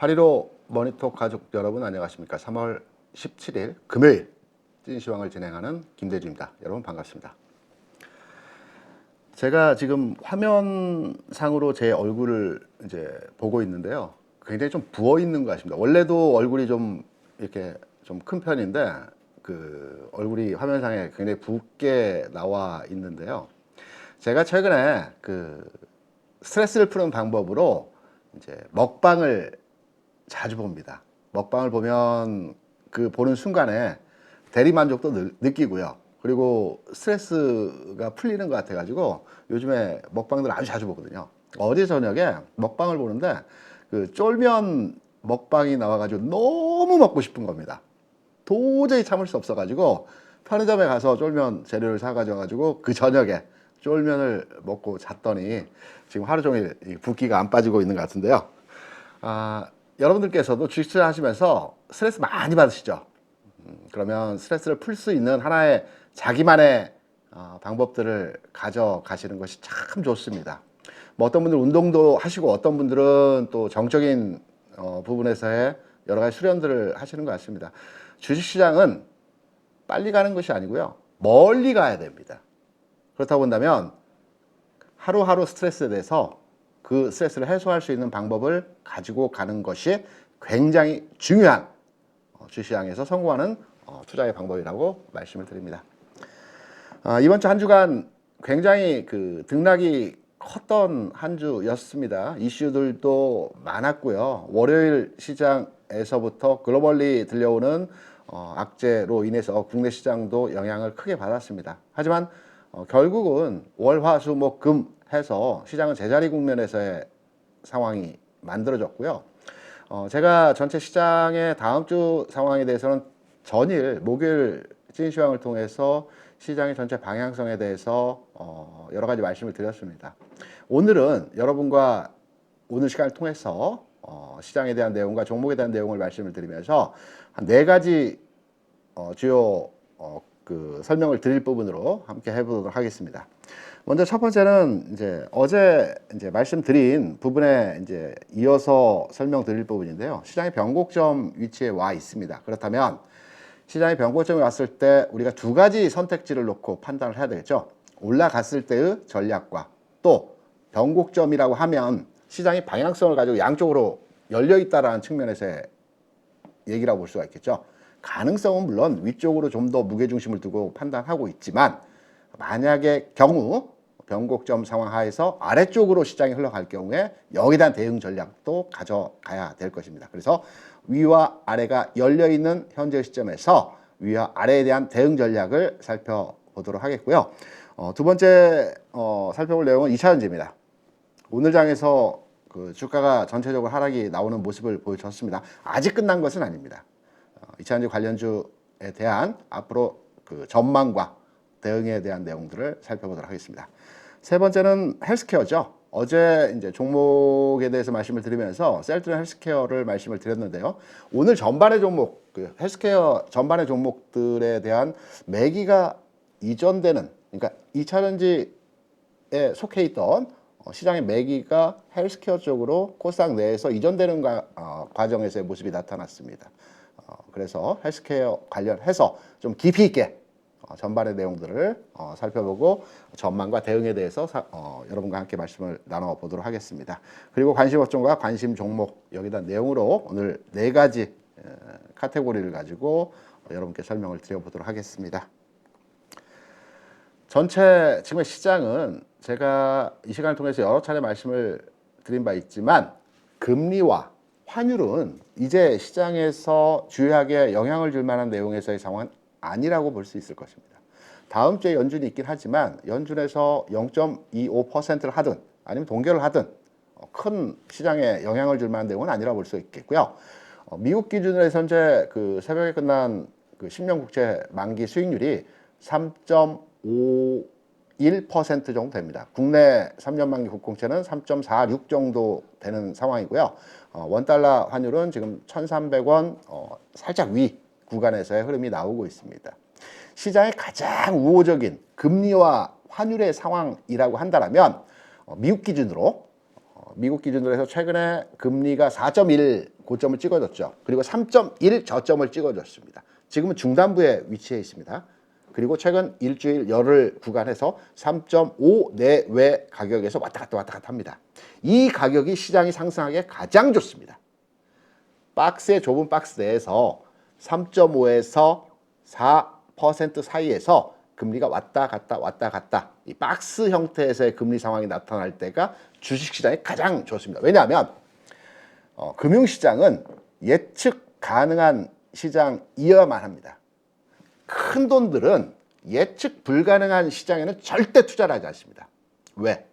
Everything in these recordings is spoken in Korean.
8.15 머니톡 가족 여러분 안녕하십니까. 3월 17일 금요일 찐시황을 진행하는 김대주입니다. 여러분 반갑습니다. 제가 지금 화면상으로 제 얼굴을 이제 보고 있는데요. 굉장히 좀 부어 있는 것 같습니다. 원래도 얼굴이 좀 이렇게 좀 큰 편인데 그 얼굴이 화면상에 굉장히 붓게 나와 있는데요. 제가 최근에 그 스트레스를 푸는 방법으로 이제 먹방을 자주 봅니다. 먹방을 보면 그 보는 순간에 대리만족도 느끼고요. 그리고 스트레스가 풀리는 것 같아가지고 요즘에 먹방들 아주 자주 보거든요. 어제 저녁에 먹방을 보는데 그 쫄면 먹방이 나와가지고 너무 먹고 싶은 겁니다. 도저히 참을 수 없어가지고 편의점에 가서 쫄면 재료를 사가지고 그 저녁에 쫄면을 먹고 잤더니 지금 하루 종일 붓기가 안 빠지고 있는 것 같은데요. 여러분들께서도 주식투자 하시면서 스트레스 많이 받으시죠? 그러면 스트레스를 풀 수 있는 하나의 자기만의 방법들을 가져가시는 것이 참 좋습니다. 뭐 어떤 분들은 운동도 하시고 어떤 분들은 또 정적인 부분에서의 여러 가지 수련들을 하시는 것 같습니다. 주식시장은 빨리 가는 것이 아니고요. 멀리 가야 됩니다. 그렇다고 본다면 하루하루 스트레스에 대해서 그 스트레스를 해소할 수 있는 방법을 가지고 가는 것이 굉장히 중요한 주식시장에서 성공하는 투자의 방법이라고 말씀을 드립니다. 이번 주 한 주간 굉장히 그 등락이 컸던 한 주였습니다. 이슈들도 많았고요. 월요일 시장에서부터 글로벌리 들려오는 악재로 인해서 국내 시장도 영향을 크게 받았습니다. 하지만 결국은 월, 화, 수, 목, 금 해서 시장은 제자리 국면에서의 상황이 만들어졌고요. 제가 전체 시장의 다음 주 상황에 대해서는 전일 목요일 찐시황을 통해서 시장의 전체 방향성에 대해서 여러 가지 말씀을 드렸습니다. 오늘은 여러분과 오늘 시간을 통해서 시장에 대한 내용과 종목에 대한 내용을 말씀을 드리면서 한 4가지 주요 그 설명을 드릴 부분으로 함께 해보도록 하겠습니다. 먼저 첫 번째는 이제 어제 이제 말씀드린 부분에 이제 이어서 설명드릴 부분인데요. 시장의 변곡점 위치에 와 있습니다. 그렇다면 시장의 변곡점에 왔을 때 우리가 2가지 선택지를 놓고 판단을 해야 되겠죠. 올라갔을 때의 전략과 또 변곡점이라고 하면 시장이 방향성을 가지고 양쪽으로 열려 있다라는 측면에서의 얘기라고 볼 수가 있겠죠. 가능성은 물론 위쪽으로 좀 더 무게중심을 두고 판단하고 있지만 만약의 경우 변곡점 상황 하에서 아래쪽으로 시장이 흘러갈 경우에 여기에 대한 대응 전략도 가져가야 될 것입니다. 그래서 위와 아래가 열려있는 현재 시점에서 위와 아래에 대한 대응 전략을 살펴보도록 하겠고요. 두 번째 살펴볼 내용은 2차전지입니다. 오늘 장에서 그 주가가 전체적으로 하락이 나오는 모습을 보여줬습니다. 아직 끝난 것은 아닙니다. 2차전지 관련주에 대한 앞으로 그 전망과 대응에 대한 내용들을 살펴보도록 하겠습니다. 세 번째는 헬스케어죠. 어제 이제 종목에 대해서 말씀을 드리면서 셀트리 헬스케어를 말씀을 드렸는데요. 오늘 전반의 종목, 그 헬스케어 전반의 종목들에 대한 매기가 이전되는, 그러니까 2차전지에 속해 있던 시장의 매기가 헬스케어 쪽으로 코스닥 내에서 이전되는 과정에서의 모습이 나타났습니다. 그래서 헬스케어 관련해서 좀 깊이 있게 전반의 내용들을 살펴보고 전망과 대응에 대해서 여러분과 함께 말씀을 나눠보도록 하겠습니다. 그리고 관심 업종과 관심 종목 여기다 내용으로 오늘 4가지 카테고리를 가지고 여러분께 설명을 드려보도록 하겠습니다. 전체 지금의 시장은 제가 이 시간을 통해서 여러 차례 말씀을 드린 바 있지만 금리와 환율은 이제 시장에서 주요하게 영향을 줄 만한 내용에서의 상황은 아니라고 볼 수 있을 것입니다. 다음 주에 연준이 있긴 하지만 연준에서 0.25%를 하든 아니면 동결을 하든 큰 시장에 영향을 줄 만한 내용은 아니라고 볼 수 있겠고요. 미국 기준으로 해서 현재 그 새벽에 끝난 그 10년 국채 만기 수익률이 3.51% 정도 됩니다. 국내 3년 만기 국공채는 3.46 정도 되는 상황이고요. 원달러 환율은 지금 1,300원 살짝 위 구간에서의 흐름이 나오고 있습니다. 시장의 가장 우호적인 금리와 환율의 상황이라고 한다면 미국 기준으로 해서 최근에 금리가 4.10 고점을 찍어줬죠. 그리고 3.1 저점을 찍어줬습니다. 지금은 중단부에 위치해 있습니다. 그리고 최근 일주일 열흘 구간에서 3.5 내외 가격에서 왔다 갔다 합니다. 이 가격이 시장이 상승하기에 가장 좋습니다. 박스의 좁은 박스 내에서 3.5에서 4% 사이에서 금리가 왔다 갔다 이 박스 형태에서의 금리 상황이 나타날 때가 주식시장이 가장 좋습니다. 왜냐하면 금융시장은 예측 가능한 시장이어야만 합니다. 큰 돈들은 예측 불가능한 시장에는 절대 투자를 하지 않습니다. 왜?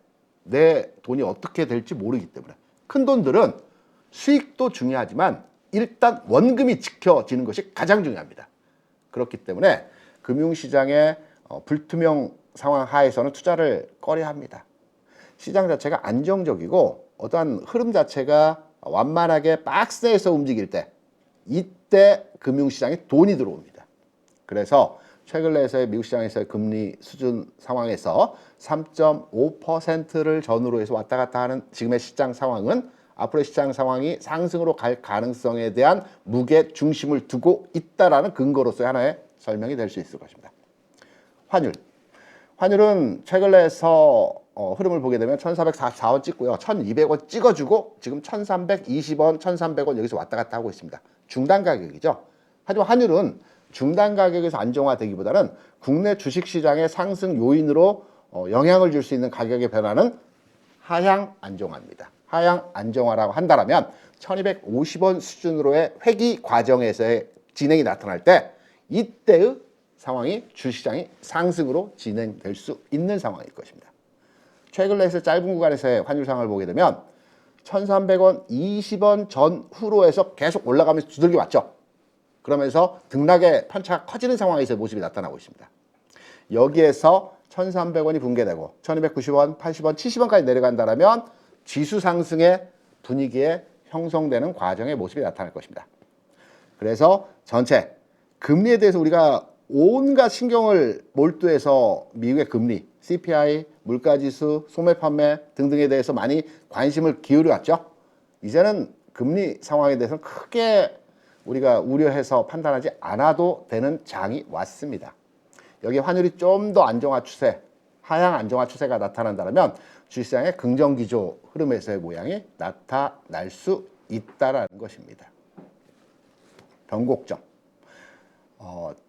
내 돈이 어떻게 될지 모르기 때문에. 큰 돈들은 수익도 중요하지만 일단 원금이 지켜지는 것이 가장 중요합니다. 그렇기 때문에 금융시장의 불투명 상황 하에서는 투자를 꺼려야 합니다. 시장 자체가 안정적이고 어떠한 흐름 자체가 완만하게 박스에서 움직일 때 이때 금융시장에 돈이 들어옵니다. 그래서 최근 내에서의 미국 시장에서의 금리 수준 상황에서 3.5%를 전후로 해서 왔다 갔다 하는 지금의 시장 상황은 앞으로의 시장 상황이 상승으로 갈 가능성에 대한 무게 중심을 두고 있다라는 근거로서의 하나의 설명이 될 수 있을 것입니다. 환율은 최근 내에서 흐름을 보게 되면 1444원 찍고요. 1200원 찍어주고 지금 1320원, 1300원 여기서 왔다 갔다 하고 있습니다. 중단 가격이죠. 하지만 환율은 중단 가격에서 안정화되기보다는 국내 주식시장의 상승 요인으로 영향을 줄 수 있는 가격의 변화는 하향 안정화입니다. 하향 안정화라고 한다면 1250원 수준으로의 회귀 과정에서의 진행이 나타날 때 이때의 상황이 주시장이 상승으로 진행될 수 있는 상황일 것입니다. 최근 내에서 짧은 구간에서의 환율 상황을 보게 되면 1300원, 20원 전후로 해서 계속 올라가면서 두들겨 왔죠. 그러면서 등락의 편차가 커지는 상황에서의 모습이 나타나고 있습니다. 여기에서 1300원이 붕괴되고 1290원, 80원, 70원까지 내려간다면 지수 상승의 분위기에 형성되는 과정의 모습이 나타날 것입니다. 그래서 전체 금리에 대해서 우리가 온갖 신경을 몰두해서 미국의 금리, CPI, 물가지수, 소매 판매 등등에 대해서 많이 관심을 기울여 왔죠. 이제는 금리 상황에 대해서는 크게 우리가 우려해서 판단하지 않아도 되는 장이 왔습니다. 여기 환율이 좀 더 안정화 추세, 하향 안정화 추세가 나타난다면 주식시장의 긍정기조 흐름에서의 모양이 나타날 수 있다는 것입니다. 변곡점.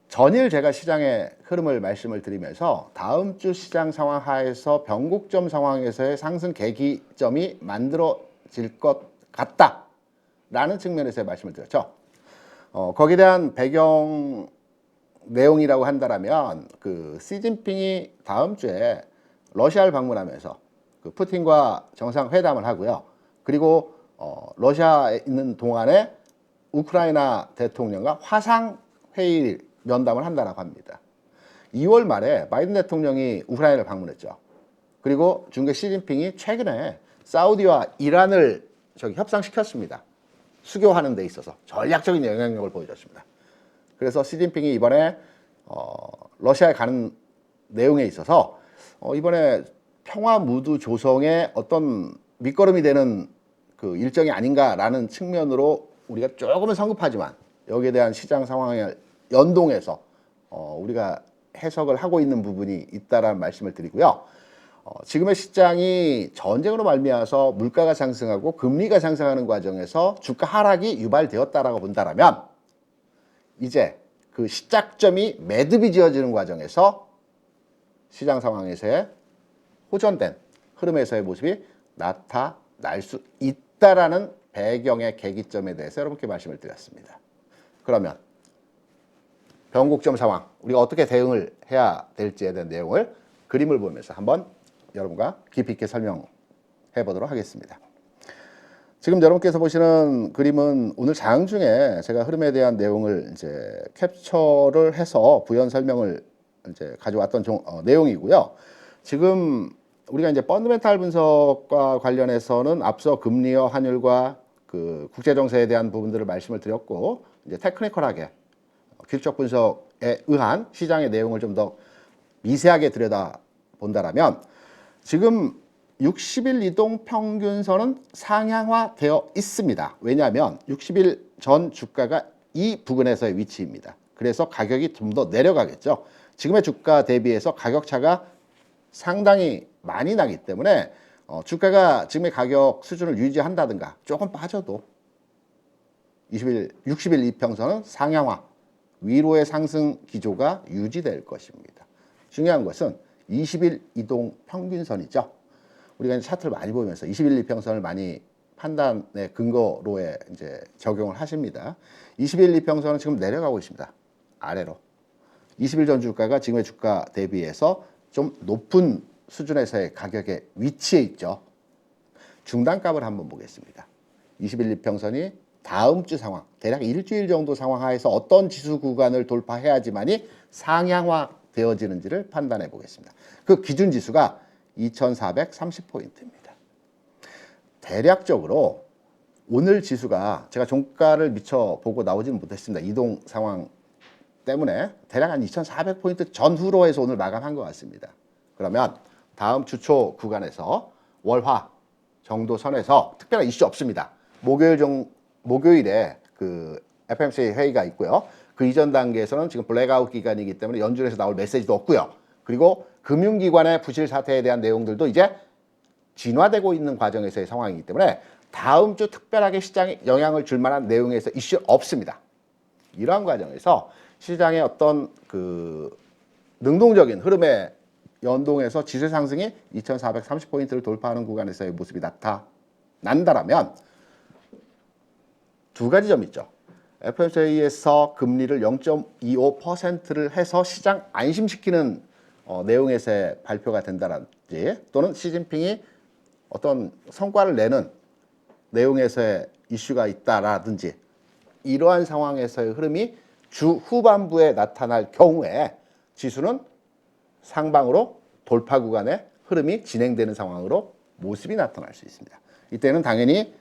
전일 제가 시장의 흐름을 말씀을 드리면서 다음 주 시장 상황 하에서 변곡점 상황에서의 상승 계기점이 만들어질 것 같다라는 측면에서의 말씀을 드렸죠. 거기에 대한 배경 내용이라고 한다면 그 시진핑이 다음 주에 러시아를 방문하면서 그 푸틴과 정상회담을 하고요. 그리고 러시아에 있는 동안에 우크라이나 대통령과 화상회의 면담을 한다고 합니다. 2월 말에 바이든 대통령이 우크라이나를 방문했죠. 그리고 중국 시진핑이 최근에 사우디와 이란을 협상시켰습니다. 수교하는 데 있어서 전략적인 영향력을 보여줬습니다. 그래서 시진핑이 이번에 러시아에 가는 내용에 있어서 이번에 평화 무드 조성의 어떤 밑거름이 되는 그 일정이 아닌가라는 측면으로 우리가 조금은 성급하지만 여기에 대한 시장 상황에 연동해서 우리가 해석을 하고 있는 부분이 있다라는 말씀을 드리고요. 지금의 시장이 전쟁으로 말미암아서 물가가 상승하고 금리가 상승하는 과정에서 주가 하락이 유발되었다라고 본다라면 이제 그 시작점이 매듭이 지어지는 과정에서 시장 상황에서의 호전된 흐름에서의 모습이 나타날 수 있다라는 배경의 계기점에 대해서 여러분께 말씀을 드렸습니다. 그러면 변곡점 상황, 우리가 어떻게 대응을 해야 될지에 대한 내용을 그림을 보면서 한번 여러분과 깊이 있게 설명해 보도록 하겠습니다. 지금 여러분께서 보시는 그림은 오늘 장중 중에 제가 흐름에 대한 내용을 이제 캡처를 해서 부연 설명을 이제 가져왔던 내용이고요. 지금 우리가 이제 펀더멘탈 분석과 관련해서는 앞서 금리와 환율과 그 국제 정세에 대한 부분들을 말씀을 드렸고 이제 테크니컬하게 기술적 분석에 의한 시장의 내용을 좀 더 미세하게 들여다 본다라면 지금 60일 이동 평균선은 상향화되어 있습니다. 왜냐하면 60일 전 주가가 이 부근에서의 위치입니다. 그래서 가격이 좀 더 내려가겠죠. 지금의 주가 대비해서 가격 차가 상당히 많이 나기 때문에 주가가 지금의 가격 수준을 유지한다든가 조금 빠져도 60일 이평선은 상향화, 위로의 상승 기조가 유지될 것입니다. 중요한 것은 20일 이동 평균선이죠. 우리가 차트를 많이 보면서 21일 이평선을 많이 판단의 근거로에 이제 적용을 하십니다. 21일 이평선은 지금 내려가고 있습니다. 아래로. 20일 전 주가가 지금의 주가 대비해서 좀 높은 수준에서의 가격에 위치해 있죠. 중단값을 한번 보겠습니다. 21일 이평선이 다음 주 상황, 대략 일주일 정도 상황 하에서 어떤 지수 구간을 돌파해야지만이 상향화 되어지는지를 판단해 보겠습니다. 그 기준 지수가 2430포인트입니다. 대략적으로 오늘 지수가 제가 종가를 미처 보고 나오지는 못했습니다. 이동 상황 때문에 대략 한 2400포인트 전후로 해서 오늘 마감한 것 같습니다. 그러면 다음 주초 구간에서 월화 정도 선에서 특별한 이슈 없습니다. 목요일에 그 FMC 회의가 있고요. 그 이전 단계에서는 지금 블랙아웃 기간이기 때문에 연준에서 나올 메시지도 없고요. 그리고 금융기관의 부실 사태에 대한 내용들도 이제 진화되고 있는 과정에서의 상황이기 때문에 다음 주 특별하게 시장에 영향을 줄 만한 내용에서 이슈 없습니다. 이러한 과정에서 시장의 어떤 그 능동적인 흐름에 연동해서 지수 상승이 2430포인트를 돌파하는 구간에서의 모습이 나타난다라면 두 가지 점이 있죠. FOMC에서 금리를 0.25%를 해서 시장 안심시키는 내용에서의 발표가 된다든지 또는 시진핑이 어떤 성과를 내는 내용에서의 이슈가 있다라든지 이러한 상황에서의 흐름이 주 후반부에 나타날 경우에 지수는 상방으로 돌파 구간의 흐름이 진행되는 상황으로 모습이 나타날 수 있습니다. 이때는 당연히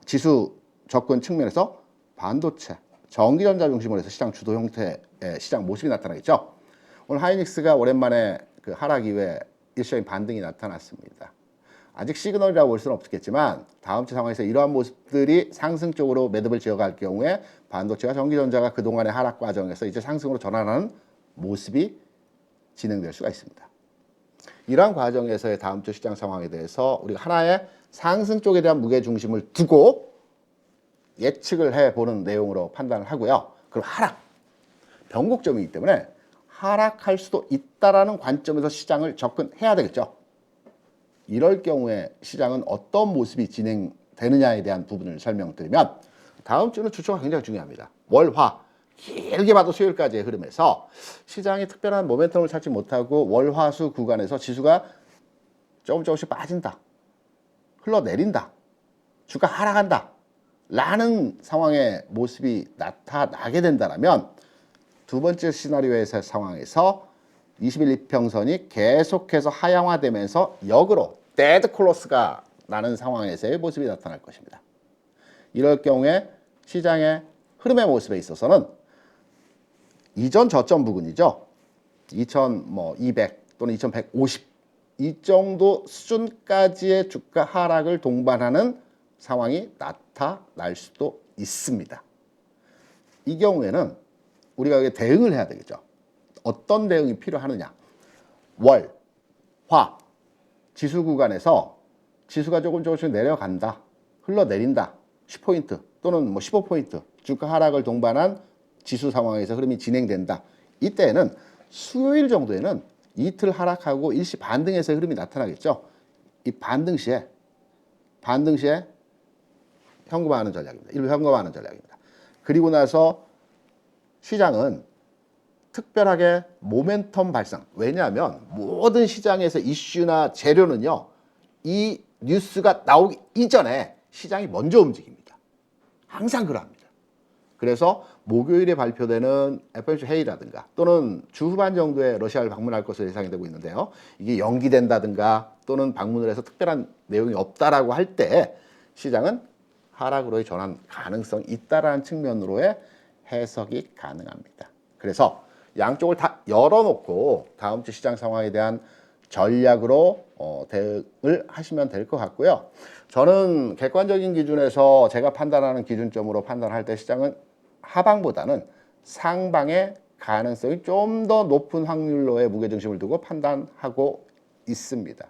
지수 접근 측면에서 반도체, 전기전자 중심으로 해서 시장 주도 형태의 시장 모습이 나타나겠죠. 오늘 하이닉스가 오랜만에 그 하락 이후에 일시적인 반등이 나타났습니다. 아직 시그널이라고 볼 수는 없겠지만 다음 주 상황에서 이러한 모습들이 상승 쪽으로 매듭을 지어갈 경우에 반도체와 전기전자가 그동안의 하락 과정에서 이제 상승으로 전환하는 모습이 진행될 수가 있습니다. 이러한 과정에서의 다음 주 시장 상황에 대해서 우리가 하나의 상승 쪽에 대한 무게중심을 두고 예측을 해보는 내용으로 판단을 하고요. 그럼 하락, 변곡점이기 때문에 하락할 수도 있다라는 관점에서 시장을 접근해야 되겠죠. 이럴 경우에 시장은 어떤 모습이 진행되느냐에 대한 부분을 설명드리면 다음 주는 주초가 굉장히 중요합니다. 월화, 길게 봐도 수요일까지의 흐름에서 시장이 특별한 모멘텀을 찾지 못하고 월화수 구간에서 지수가 조금씩 빠진다, 흘러내린다, 주가 하락한다 라는 상황의 모습이 나타나게 된다면 두 번째 시나리오에서 상황에서 20일 이평선이 계속해서 하향화되면서 역으로 데드 클로스가 나는 상황에서의 모습이 나타날 것입니다. 이럴 경우에 시장의 흐름의 모습에 있어서는 이전 저점 부근이죠. 2200 또는 2150 이 정도 수준까지의 주가 하락을 동반하는 상황이 나타날 수도 있습니다. 이 경우에는 우리가 대응을 해야 되겠죠. 어떤 대응이 필요하느냐. 월, 화, 지수 구간에서 지수가 조금씩 내려간다, 흘러내린다, 10포인트 또는 15포인트 주가 하락을 동반한 지수 상황에서 흐름이 진행된다. 이때는 수요일 정도에는 이틀 하락하고 일시 반등에서의 흐름이 나타나겠죠. 이 반등 시에 현금화하는 전략입니다. 일부 현금화하는 전략입니다. 그리고 나서 시장은 특별하게 모멘텀 발상. 왜냐하면 모든 시장에서 이슈나 재료는요, 이 뉴스가 나오기 이전에 시장이 먼저 움직입니다. 항상 그러합니다. 그래서 목요일에 발표되는 FOMC 회의라든가 또는 주 후반 정도에 러시아를 방문할 것으로 예상이 되고 있는데요. 이게 연기된다든가 또는 방문을 해서 특별한 내용이 없다라고 할 때 시장은 하락으로의 전환 가능성이 있다라는 측면으로의 해석이 가능합니다. 그래서 양쪽을 다 열어놓고 다음 주 시장 상황에 대한 전략으로 대응을 하시면 될 것 같고요. 저는 객관적인 기준에서 제가 판단하는 기준점으로 판단할 때 시장은 하방보다는 상방의 가능성이 좀 더 높은 확률로의 무게중심을 두고 판단하고 있습니다.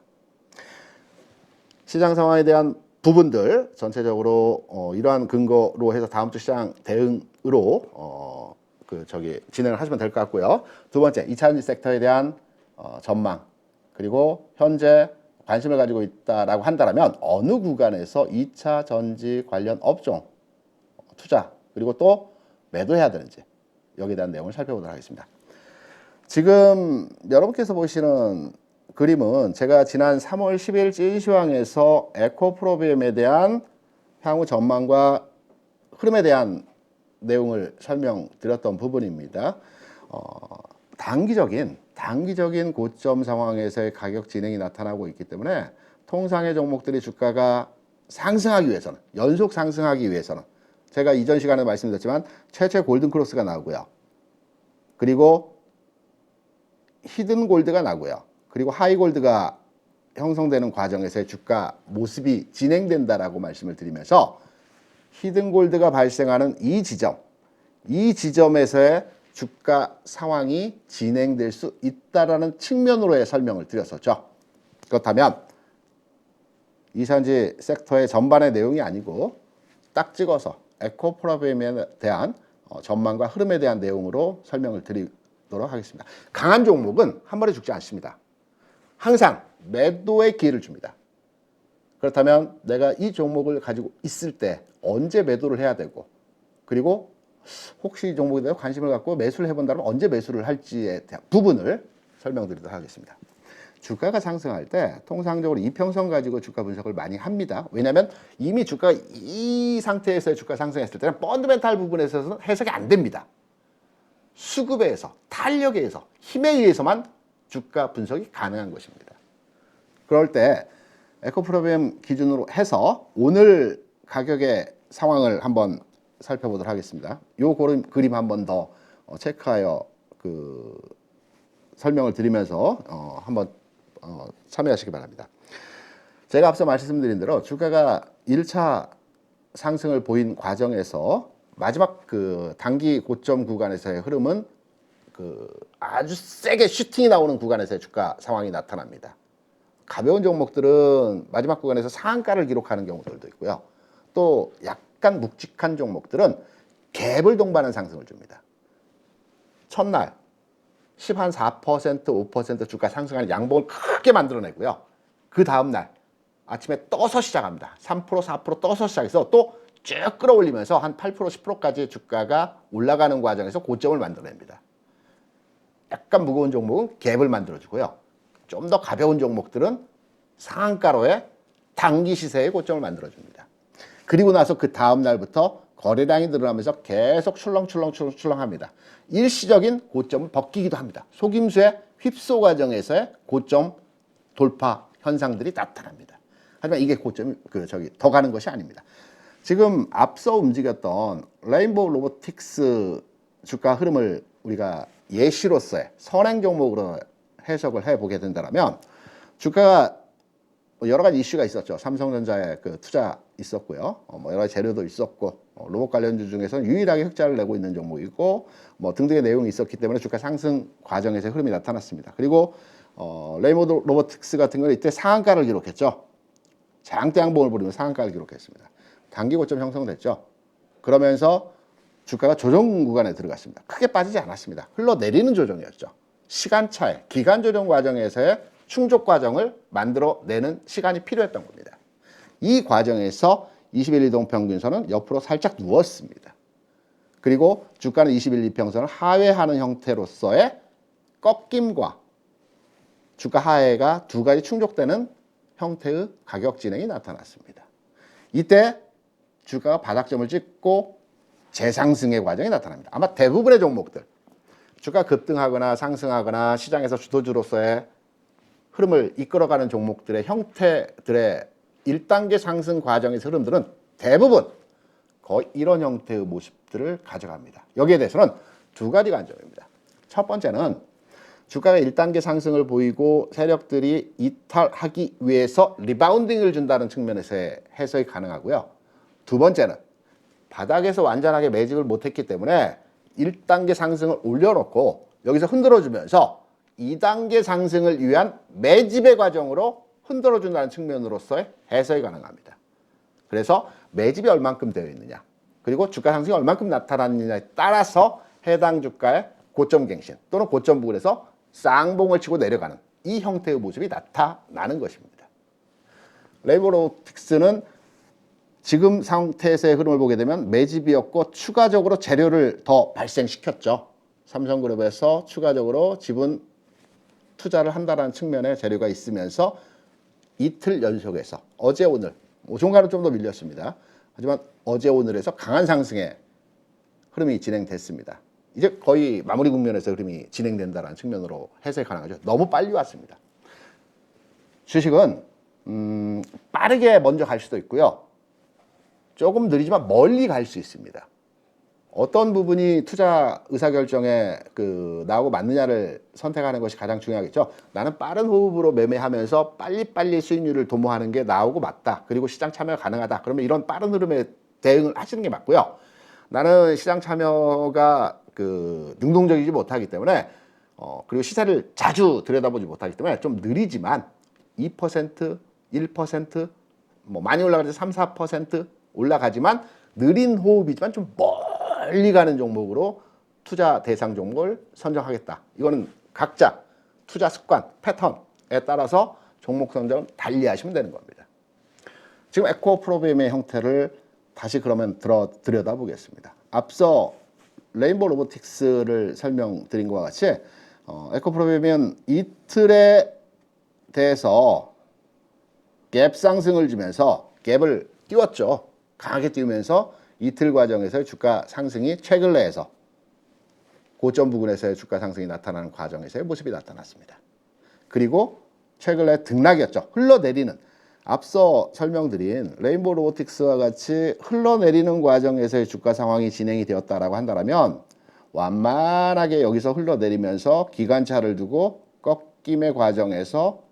시장 상황에 대한 부분들 전체적으로 이러한 근거로 해서 다음 주 시장 대응으로 진행을 하시면 될 것 같고요. 두 번째, 2차전지 섹터에 대한 전망, 그리고 현재 관심을 가지고 있다라고 한다면 어느 구간에서 2차 전지 관련 업종 투자, 그리고 또 매도해야 되는지 여기에 대한 내용을 살펴보도록 하겠습니다. 지금 여러분께서 보시는 그림은 제가 지난 3월 10일 찐시황에서 에코프로비엠에 대한 향후 전망과 흐름에 대한 내용을 설명드렸던 부분입니다. 단기적인 고점 상황에서의 가격 진행이 나타나고 있기 때문에 통상의 종목들이 주가가 상승하기 위해서는, 연속 상승하기 위해서는 제가 이전 시간에 말씀드렸지만 최초의 골든크로스가 나오고요. 그리고 히든 골드가 나고요. 그리고 하이골드가 형성되는 과정에서의 주가 모습이 진행된다라고 말씀을 드리면서 히든 골드가 발생하는 이 지점에서의 주가 상황이 진행될 수 있다라는 측면으로의 설명을 드렸었죠. 그렇다면 이산지 섹터의 전반의 내용이 아니고 딱 찍어서 에코프로비엠에 대한 전망과 흐름에 대한 내용으로 설명을 드리도록 하겠습니다. 강한 종목은 한 번에 죽지 않습니다. 항상 매도의 기회를 줍니다. 그렇다면 내가 이 종목을 가지고 있을 때 언제 매도를 해야 되고, 그리고 혹시 이 종목에 대해 관심을 갖고 매수를 해본다면 언제 매수를 할지에 대한 부분을 설명드리도록 하겠습니다. 주가가 상승할 때 통상적으로 이평선 가지고 주가 분석을 많이 합니다. 왜냐하면 이미 주가가 이 상태에서의 주가 상승했을 때는 펀드멘탈 부분에서는 해석이 안 됩니다. 수급에 의해서, 탄력에 의해서, 힘에 의해서만 주가 분석이 가능한 것입니다. 그럴 때 에코프로비엠 기준으로 해서 오늘 가격의 상황을 한번 살펴보도록 하겠습니다. 요 그림 한번 더 체크하여 설명을 드리면서 한번 참여하시기 바랍니다. 제가 앞서 말씀드린 대로 주가가 1차 상승을 보인 과정에서 마지막 단기 고점 구간에서의 흐름은 아주 세게 슈팅이 나오는 구간에서의 주가 상황이 나타납니다. 가벼운 종목들은 마지막 구간에서 상한가를 기록하는 경우들도 있고요. 또 약간 묵직한 종목들은 갭을 동반한 상승을 줍니다. 첫날 14%, 5% 주가 상승하는 양봉을 크게 만들어내고요. 그 다음날 아침에 떠서 시작합니다. 3%, 4% 떠서 시작해서 또 쭉 끌어올리면서 한 8%, 10%까지 주가가 올라가는 과정에서 고점을 만들어냅니다. 약간 무거운 종목은 갭을 만들어주고요. 좀 더 가벼운 종목들은 상한가로의 단기 시세의 고점을 만들어줍니다. 그리고 나서 그 다음 날부터 거래량이 늘어나면서 계속 출렁출렁합니다. 일시적인 고점을 벗기기도 합니다. 속임수의 휩소 과정에서의 고점 돌파 현상들이 나타납니다. 하지만 이게 고점이 더 가는 것이 아닙니다. 지금 앞서 움직였던 레인보우 로보틱스 주가 흐름을 우리가 예시로서의 선행 종목으로 해석을 해보게 된다면 주가가 여러 가지 이슈가 있었죠. 삼성전자에 투자 있었고요. 여러 가지 재료도 있었고 로봇 관련주 중에서는 유일하게 흑자를 내고 있는 종목이고 등등의 내용이 있었기 때문에 주가 상승 과정에서 흐름이 나타났습니다. 그리고 레인보우 로보틱스 같은 경우는 이때 상한가를 기록했죠. 장대 양봉을 부리며 상한가를 기록했습니다. 단기 고점 형성됐죠. 그러면서 주가가 조정 구간에 들어갔습니다. 크게 빠지지 않았습니다. 흘러내리는 조정이었죠. 시간차에 기간 조정 과정에서의 충족 과정을 만들어내는 시간이 필요했던 겁니다. 이 과정에서 21 이동평균선은 옆으로 살짝 누웠습니다. 그리고 주가는 21 이평선을 하회하는 형태로서의 꺾임과 주가 하회가 두 가지 충족되는 형태의 가격 진행이 나타났습니다. 이때 주가가 바닥점을 찍고 재상승의 과정이 나타납니다. 아마 대부분의 종목들 주가 급등하거나 상승하거나 시장에서 주도주로서의 흐름을 이끌어가는 종목들의 형태들의 1단계 상승 과정에서 흐름들은 대부분 거의 이런 형태의 모습들을 가져갑니다. 여기에 대해서는 두 가지 관점입니다. 첫 번째는 주가가 1단계 상승을 보이고 세력들이 이탈하기 위해서 리바운딩을 준다는 측면에서의 해석이 가능하고요. 두 번째는 바닥에서 완전하게 매집을 못했기 때문에 1단계 상승을 올려놓고 여기서 흔들어주면서 2단계 상승을 위한 매집의 과정으로 흔들어준다는 측면으로서의 해석이 가능합니다. 그래서 매집이 얼만큼 되어 있느냐, 그리고 주가 상승이 얼만큼 나타났느냐에 따라서 해당 주가의 고점 갱신 또는 고점 부근에서 쌍봉을 치고 내려가는 이 형태의 모습이 나타나는 것입니다. 레인보우 로보틱스는 지금 상태에서의 흐름을 보게 되면 매집이었고 추가적으로 재료를 더 발생시켰죠. 삼성그룹에서 추가적으로 지분 투자를 한다는 측면의 재료가 있으면서 이틀 연속해서 어제 오늘 종가는 좀 더 밀렸습니다. 하지만 어제 오늘에서 강한 상승의 흐름이 진행됐습니다. 이제 거의 마무리 국면에서 흐름이 진행된다는 측면으로 해석이 가능하죠. 너무 빨리 왔습니다. 주식은 빠르게 먼저 갈 수도 있고요. 조금 느리지만 멀리 갈 수 있습니다. 어떤 부분이 투자 의사결정에 나하고 맞느냐를 선택하는 것이 가장 중요하겠죠. 나는 빠른 호흡으로 매매하면서 빨리빨리 수익률을 도모하는 게 나하고 맞다. 그리고 시장 참여가 가능하다. 그러면 이런 빠른 흐름에 대응을 하시는 게 맞고요. 나는 시장 참여가 능동적이지 못하기 때문에 그리고 시세를 자주 들여다보지 못하기 때문에 좀 느리지만 2%, 1%, 뭐 많이 올라가서 3, 4% 올라가지만 느린 호흡이지만 좀 멀리 가는 종목으로 투자 대상 종목을 선정하겠다. 이거는 각자 투자 습관, 패턴에 따라서 종목 선정을 달리 하시면 되는 겁니다. 지금 에코 프로그램의 형태를 다시 그러면 들여다보겠습니다. 앞서 레인보우 로보틱스를 설명드린 것과 같이 에코 프로그램은 이틀에 대해서 갭 상승을 주면서 갭을 띄웠죠. 강하게 띄우면서 이틀 과정에서의 주가 상승이 최근 내에서 고점 부근에서의 주가 상승이 나타나는 과정에서의 모습이 나타났습니다. 그리고 최근 내 등락이었죠. 흘러내리는, 앞서 설명드린 레인보우 로보틱스와 같이 흘러내리는 과정에서의 주가 상황이 진행이 되었다라고 한다면 완만하게 여기서 흘러내리면서 기관차를 두고 꺾임의 과정에서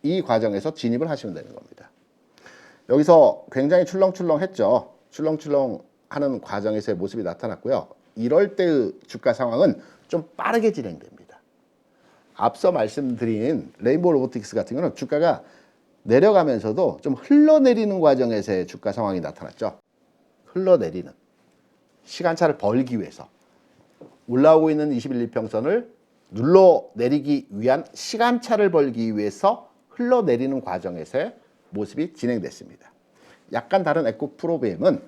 이 과정에서 진입을 하시면 되는 겁니다. 여기서 굉장히 출렁출렁했죠. 출렁출렁하는 과정에서의 모습이 나타났고요. 이럴 때의 주가 상황은 좀 빠르게 진행됩니다. 앞서 말씀드린 레인보우 로보틱스 같은 경우는 주가가 내려가면서도 좀 흘러내리는 과정에서의 주가 상황이 나타났죠. 흘러내리는, 시간차를 벌기 위해서 올라오고 있는 21, 2평선을 눌러내리기 위한 시간차를 벌기 위해서 흘러내리는 과정에서의 모습이 진행됐습니다. 약간 다른 에코 프로비엠은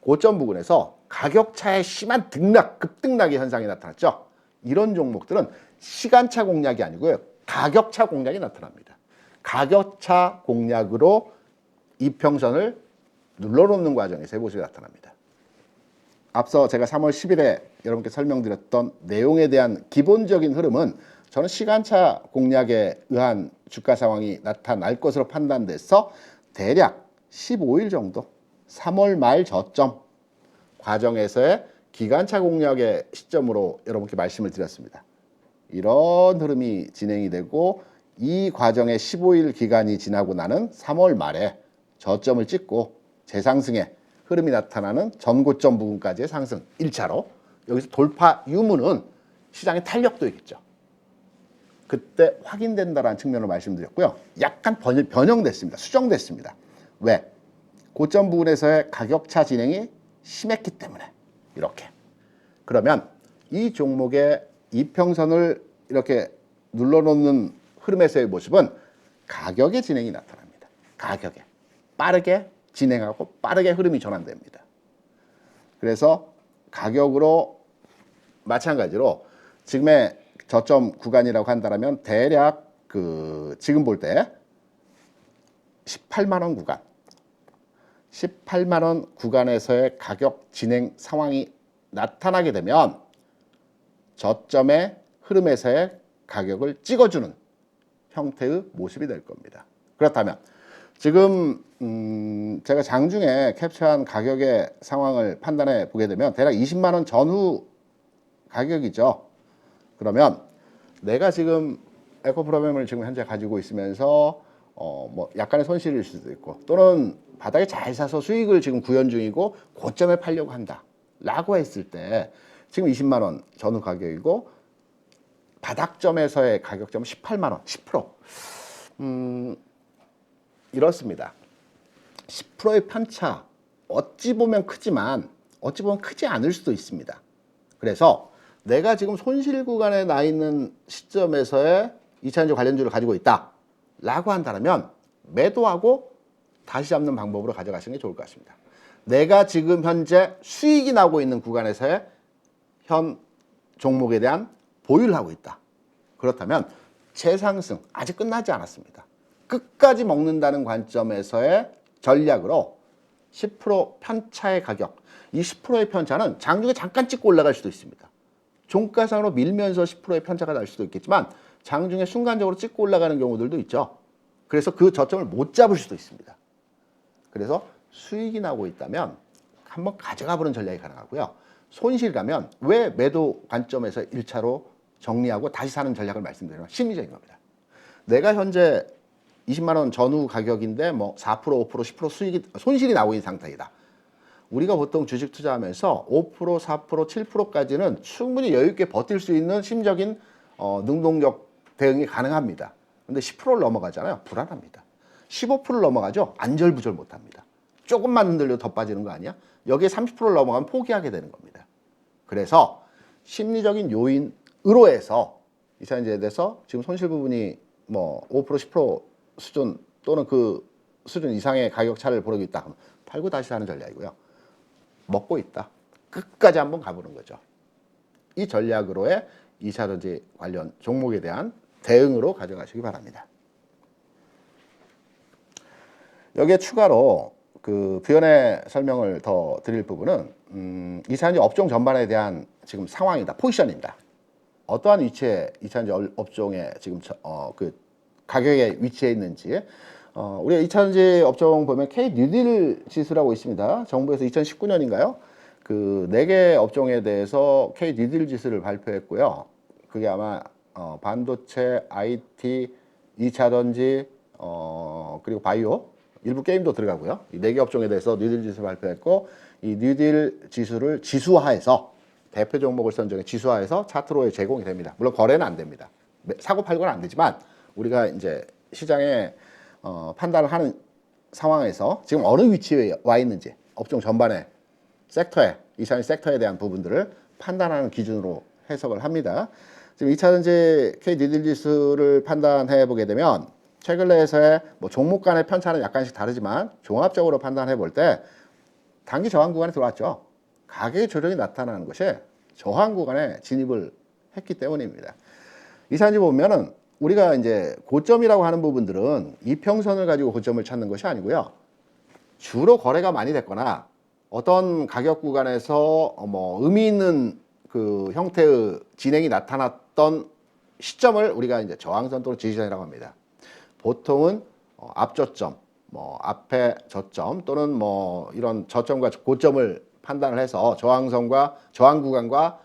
고점 부근에서 가격차의 심한 등락, 급등락의 현상이 나타났죠. 이런 종목들은 시간차 공략이 아니고요. 가격차 공략이 나타납니다. 가격차 공략으로 이평선을 눌러놓는 과정에서의 모습이 나타납니다. 앞서 제가 3월 10일에 여러분께 설명드렸던 내용에 대한 기본적인 흐름은 저는 시간차 공략에 의한 주가 상황이 나타날 것으로 판단돼서 대략 15일 정도 3월 말 저점 과정에서의 기간차 공략의 시점으로 여러분께 말씀을 드렸습니다. 이런 흐름이 진행이 되고 이 과정의 15일 기간이 지나고 나는 3월 말에 저점을 찍고 재상승의 흐름이 나타나는 전고점 부분까지의 상승 1차로 여기서 돌파 유무는 시장의 탄력도 있겠죠. 그때 확인된다라는 측면으로 말씀드렸고요. 약간 변형됐습니다. 수정됐습니다. 왜? 고점 부분에서의 가격차 진행이 심했기 때문에 이렇게. 그러면 이 종목의 이평선을 이렇게 눌러놓는 흐름에서의 모습은 가격의 진행이 나타납니다. 가격에 빠르게 진행하고 빠르게 흐름이 전환됩니다. 그래서 가격으로 마찬가지로 지금의 저점 구간이라고 한다면 대략 지금 볼 때 18만 원 구간, 18만 원 구간에서의 가격 진행 상황이 나타나게 되면 저점의 흐름에서의 가격을 찍어주는 형태의 모습이 될 겁니다. 그렇다면 지금 제가 장중에 캡처한 가격의 상황을 판단해 보게 되면 대략 20만 원 전후 가격이죠. 그러면 내가 지금 에코프로그램을 지금 현재 가지고 있으면서 뭐 약간의 손실일 수도 있고 또는 바닥에 잘 사서 수익을 지금 구현 중이고 고점에 팔려고 한다 라고 했을 때 지금 20만 원 전후 가격이고 바닥점에서의 가격점은 18만 원, 10%. 이렇습니다. 10%의 편차 어찌 보면 크지만 어찌 보면 크지 않을 수도 있습니다. 그래서 내가 지금 손실 구간에 나 있는 시점에서의 2차전지 관련주를 가지고 있다 라고 한다면 매도하고 다시 잡는 방법으로 가져가시는 게 좋을 것 같습니다. 내가 지금 현재 수익이 나고 있는 구간에서의 현 종목에 대한 보유를 하고 있다. 그렇다면 재상승 아직 끝나지 않았습니다. 끝까지 먹는다는 관점에서의 전략으로 10% 편차의 가격, 이 10%의 편차는 장중에 잠깐 찍고 올라갈 수도 있습니다. 종가상으로 밀면서 10%의 편차가 날 수도 있겠지만 장중에 순간적으로 찍고 올라가는 경우들도 있죠. 그래서 그 저점을 못 잡을 수도 있습니다. 그래서 수익이 나고 있다면 한번 가져가 보는 전략이 가능하고요. 손실 가면 왜 매도 관점에서 1차로 정리하고 다시 사는 전략을 말씀드리면 심리적인 겁니다. 내가 현재 20만 원 전후 가격인데 뭐 4%, 5%, 10% 수익이 손실이 나고 있는 상태이다. 우리가 보통 주식 투자하면서 5%, 4%, 7%까지는 충분히 여유 있게 버틸 수 있는 심적인 능동적 대응이 가능합니다. 근데 10%를 넘어가잖아요. 불안합니다. 15%를 넘어가죠. 안절부절 못합니다. 조금만 흔들려 더 빠지는 거 아니야? 여기에 30%를 넘어가면 포기하게 되는 겁니다. 그래서 심리적인 요인으로 해서 이차전지에 대해서 지금 손실 부분이 뭐 5%, 10% 수준 또는 그 수준 이상의 가격 차를 보이고 있다. 팔고 다시 사는 전략이고요. 먹고 있다. 끝까지 한번 가보는 거죠. 이 전략으로의 2차전지 관련 종목에 대한 대응으로 가져가시기 바랍니다. 여기에 추가로 그 부연의 설명을 더 드릴 부분은 2차전지 업종 전반에 대한 지금 상황이다. 포지션입니다. 어떠한 위치에 2차전지 업종에 지금 그 가격에 위치해 있는지 우리가 2차전지 업종 보면 K-뉴딜 지수라고 있습니다. 정부에서 2019년인가요? 그 4개 업종에 대해서 K-뉴딜 지수를 발표했고요. 그게 아마 반도체, IT, 2차전지, 그리고 바이오, 일부 게임도 들어가고요. 이 4개 업종에 대해서 뉴딜 지수를 발표했고 이 뉴딜 지수를 지수화해서 대표 종목을 선정해 지수화해서 차트로에 제공이 됩니다. 물론 거래는 안 됩니다. 사고 팔고는 안 되지만 우리가 이제 시장에 판단을 하는 상황에서 지금 어느 위치에 와 있는지 업종 전반에 섹터에 2차전지 섹터에 대한 부분들을 판단하는 기준으로 해석을 합니다. 지금 2차전지 K-뉴딜 지수를 판단해 보게 되면 최근 내에서의 뭐 종목 간의 편차는 약간씩 다르지만 종합적으로 판단해 볼 때 단기 저항 구간에 들어왔죠. 가격의 조정이 나타나는 것이 저항 구간에 진입을 했기 때문입니다. 2차전지 보면은 우리가 이제 고점이라고 하는 부분들은 이평선을 가지고 고점을 찾는 것이 아니고요. 주로 거래가 많이 됐거나 어떤 가격 구간에서 뭐 의미 있는 그 형태의 진행이 나타났던 시점을 우리가 이제 저항선 또는 지지선이라고 합니다. 보통은 앞저점, 뭐 앞에 저점 또는 뭐 이런 저점과 고점을 판단을 해서 저항선과 저항 구간과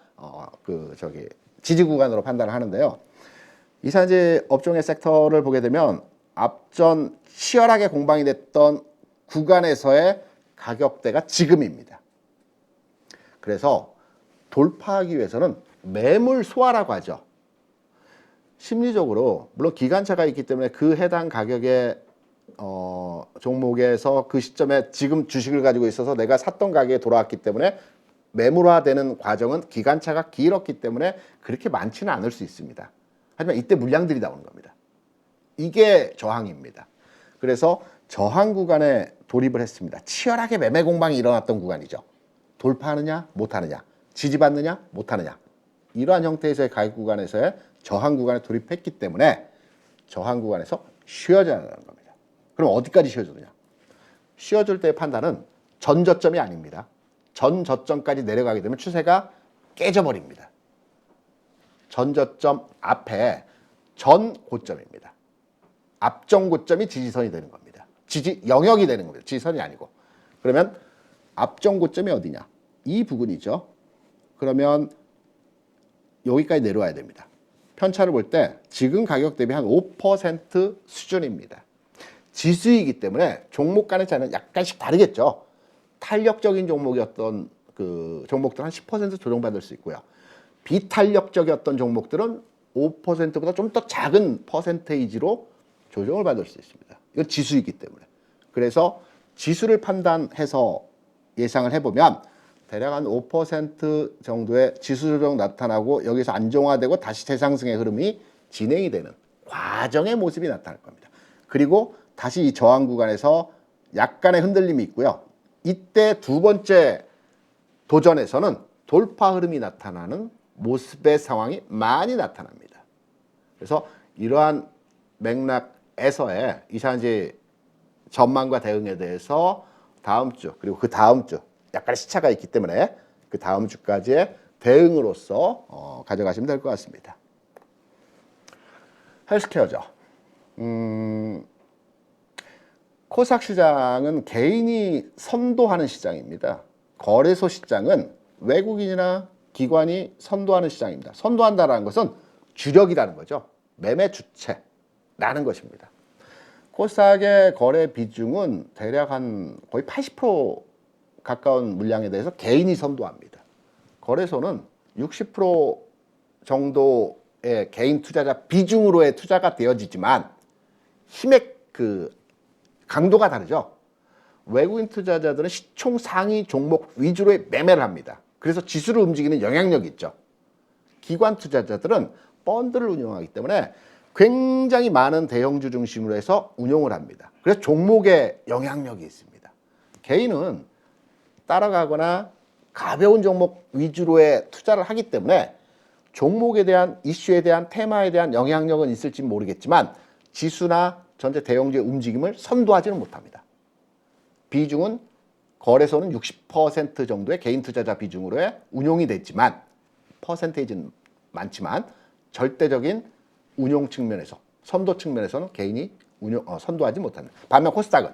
지지 구간으로 판단을 하는데요. 이차전지 업종의 섹터를 보게 되면 앞전 치열하게 공방이 됐던 구간에서의 가격대가 지금입니다. 그래서 돌파하기 위해서는 매물 소화라고 하죠. 심리적으로 물론 기간차가 있기 때문에 그 해당 가격의 종목에서 그 시점에 지금 주식을 가지고 있어서 내가 샀던 가격에 돌아왔기 때문에 매물화되는 과정은 기간차가 길었기 때문에 그렇게 많지는 않을 수 있습니다. 하지만 이때 물량들이 나오는 겁니다. 이게 저항입니다. 그래서 저항 구간에 돌입을 했습니다. 치열하게 매매 공방이 일어났던 구간이죠. 돌파하느냐 못하느냐, 지지받느냐 못하느냐, 이러한 형태에서의 가격 구간에서의 저항 구간에 돌입했기 때문에 저항 구간에서 쉬어져야 하는 겁니다. 그럼 어디까지 쉬어주느냐? 쉬어줄 때의 판단은 전 저점이 아닙니다. 전 저점까지 내려가게 되면 추세가 깨져버립니다. 전 저점 앞에 전 고점입니다. 앞전 고점이 지지선이 되는 겁니다. 지지 영역이 되는 겁니다. 지지선이 아니고. 그러면 앞전 고점이 어디냐? 이 부분이죠. 그러면 여기까지 내려와야 됩니다. 편차를 볼 때 지금 가격 대비 한 5% 수준입니다. 지수이기 때문에 종목 간의 차이는 약간씩 다르겠죠. 탄력적인 종목이었던 그 종목들은 한 10% 조정받을 수 있고요. 비탄력적이었던 종목들은 5%보다 좀 더 작은 퍼센테이지로 조정을 받을 수 있습니다. 이건 지수이기 때문에. 그래서 지수를 판단해서 예상을 해보면 대략 한 5% 정도의 지수 조정 나타나고 여기서 안정화되고 다시 재상승의 흐름이 진행이 되는 과정의 모습이 나타날 겁니다. 그리고 다시 이 저항 구간에서 약간의 흔들림이 있고요. 이때 두 번째 도전에서는 돌파 흐름이 나타나는 모습의 상황이 많이 나타납니다. 그래서 이러한 맥락에서의 이차전지 전망과 대응에 대해서 다음 주 그리고 그 다음 주 약간의 시차가 있기 때문에 그 다음 주까지의 대응으로서 가져가시면 될 것 같습니다. 헬스케어죠. 코스닥 시장은 개인이 선도하는 시장입니다. 거래소 시장은 외국인이나 기관이 선도하는 시장입니다. 선도한다는 것은 주력이라는 거죠. 매매 주체라는 것입니다. 코스닥의 거래 비중은 대략 한 거의 80% 가까운 물량에 대해서 개인이 선도합니다. 거래소는 60% 정도의 개인 투자자 비중으로의 투자가 되어지지만 힘의 그 강도가 다르죠. 외국인 투자자들은 시총 상위 종목 위주로의 매매를 합니다. 그래서 지수를 움직이는 영향력이 있죠. 기관 투자자들은 펀드를 운영하기 때문에 굉장히 많은 대형주 중심으로 해서 운용을 합니다. 그래서 종목에 영향력이 있습니다. 개인은 따라가거나 가벼운 종목 위주로의 투자를 하기 때문에 종목에 대한 이슈에 대한 테마에 대한 영향력은 있을지 모르겠지만 지수나 전체 대형주의 움직임을 선도하지는 못합니다. 비중은 거래소는 60% 정도의 개인 투자자 비중으로의 운용이 됐지만 퍼센테이지는 많지만 절대적인 운용 측면에서 선도 측면에서는 개인이 선도하지 못합니다. 반면 코스닥은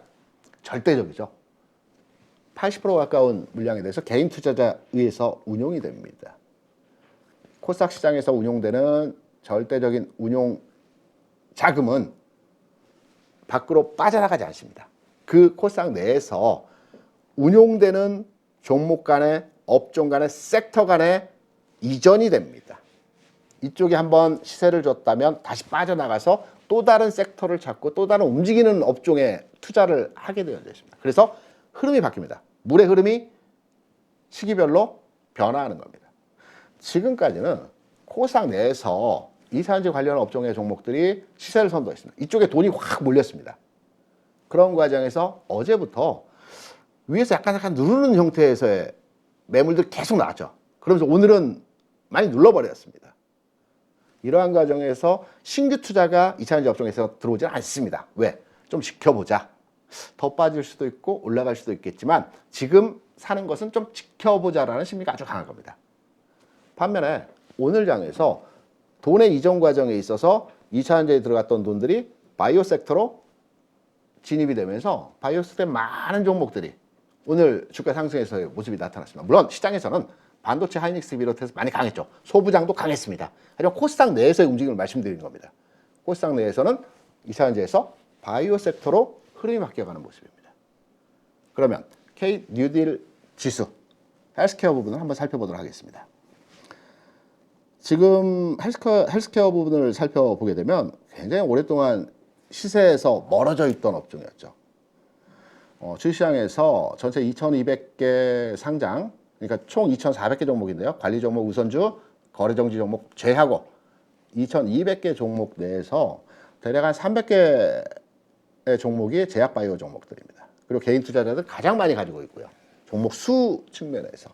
절대적이죠. 80% 가까운 물량에 대해서 개인 투자자에 의해서 운용이 됩니다. 코스닥 시장에서 운용되는 절대적인 운용 자금은 밖으로 빠져나가지 않습니다. 그 코스닥 내에서 운용되는 종목 간의 업종 간의 섹터 간의 이전이 됩니다. 이쪽에 한번 시세를 줬다면 다시 빠져나가서 또 다른 섹터를 찾고 또 다른 움직이는 업종에 투자를 하게 되어 있습니다. 그래서 흐름이 바뀝니다. 물의 흐름이 시기별로 변화하는 겁니다. 지금까지는 코스닥 내에서 이차전지 관련 업종의 종목들이 시세를 선도했습니다. 이쪽에 돈이 확 몰렸습니다. 그런 과정에서 어제부터 위에서 약간 누르는 형태에서의 매물들 계속 나왔죠. 그러면서 오늘은 많이 눌러버렸습니다. 이러한 과정에서 신규 투자가 이차전지 업종에서 들어오지 않습니다. 왜? 좀 지켜보자. 더 빠질 수도 있고 올라갈 수도 있겠지만 지금 사는 것은 좀 지켜보자라는 심리가 아주 강한 겁니다. 반면에 오늘 장에서 돈의 이전 과정에 있어서 2차전지에 들어갔던 돈들이 바이오 섹터로 진입이 되면서 바이오 섹터의 많은 종목들이 오늘 주가 상승에서의 모습이 나타났습니다. 물론 시장에서는 반도체 하이닉스 비롯해서 많이 강했죠. 소부장도 강했습니다. 하지만 코스닥 내에서의 움직임을 말씀드리는 겁니다. 코스닥 내에서는 2차전지에서 바이오 섹터로 흐름이 바뀌어가는 모습입니다. 그러면 K 뉴딜 지수 헬스케어 부분을 한번 살펴보도록 하겠습니다. 지금 헬스케어 부분을 살펴보게 되면 굉장히 오랫동안 시세에서 멀어져 있던 업종이었죠. 주식시장에서 전체 2,200개 상장, 그러니까 총 2,400개 종목인데요. 관리 종목 우선주, 거래 정지 종목 제하고 2,200개 종목 내에서 대략 한 300개의 종목이 제약 바이오 종목들입니다. 그리고 개인 투자자들 가장 많이 가지고 있고요. 종목 수 측면에서.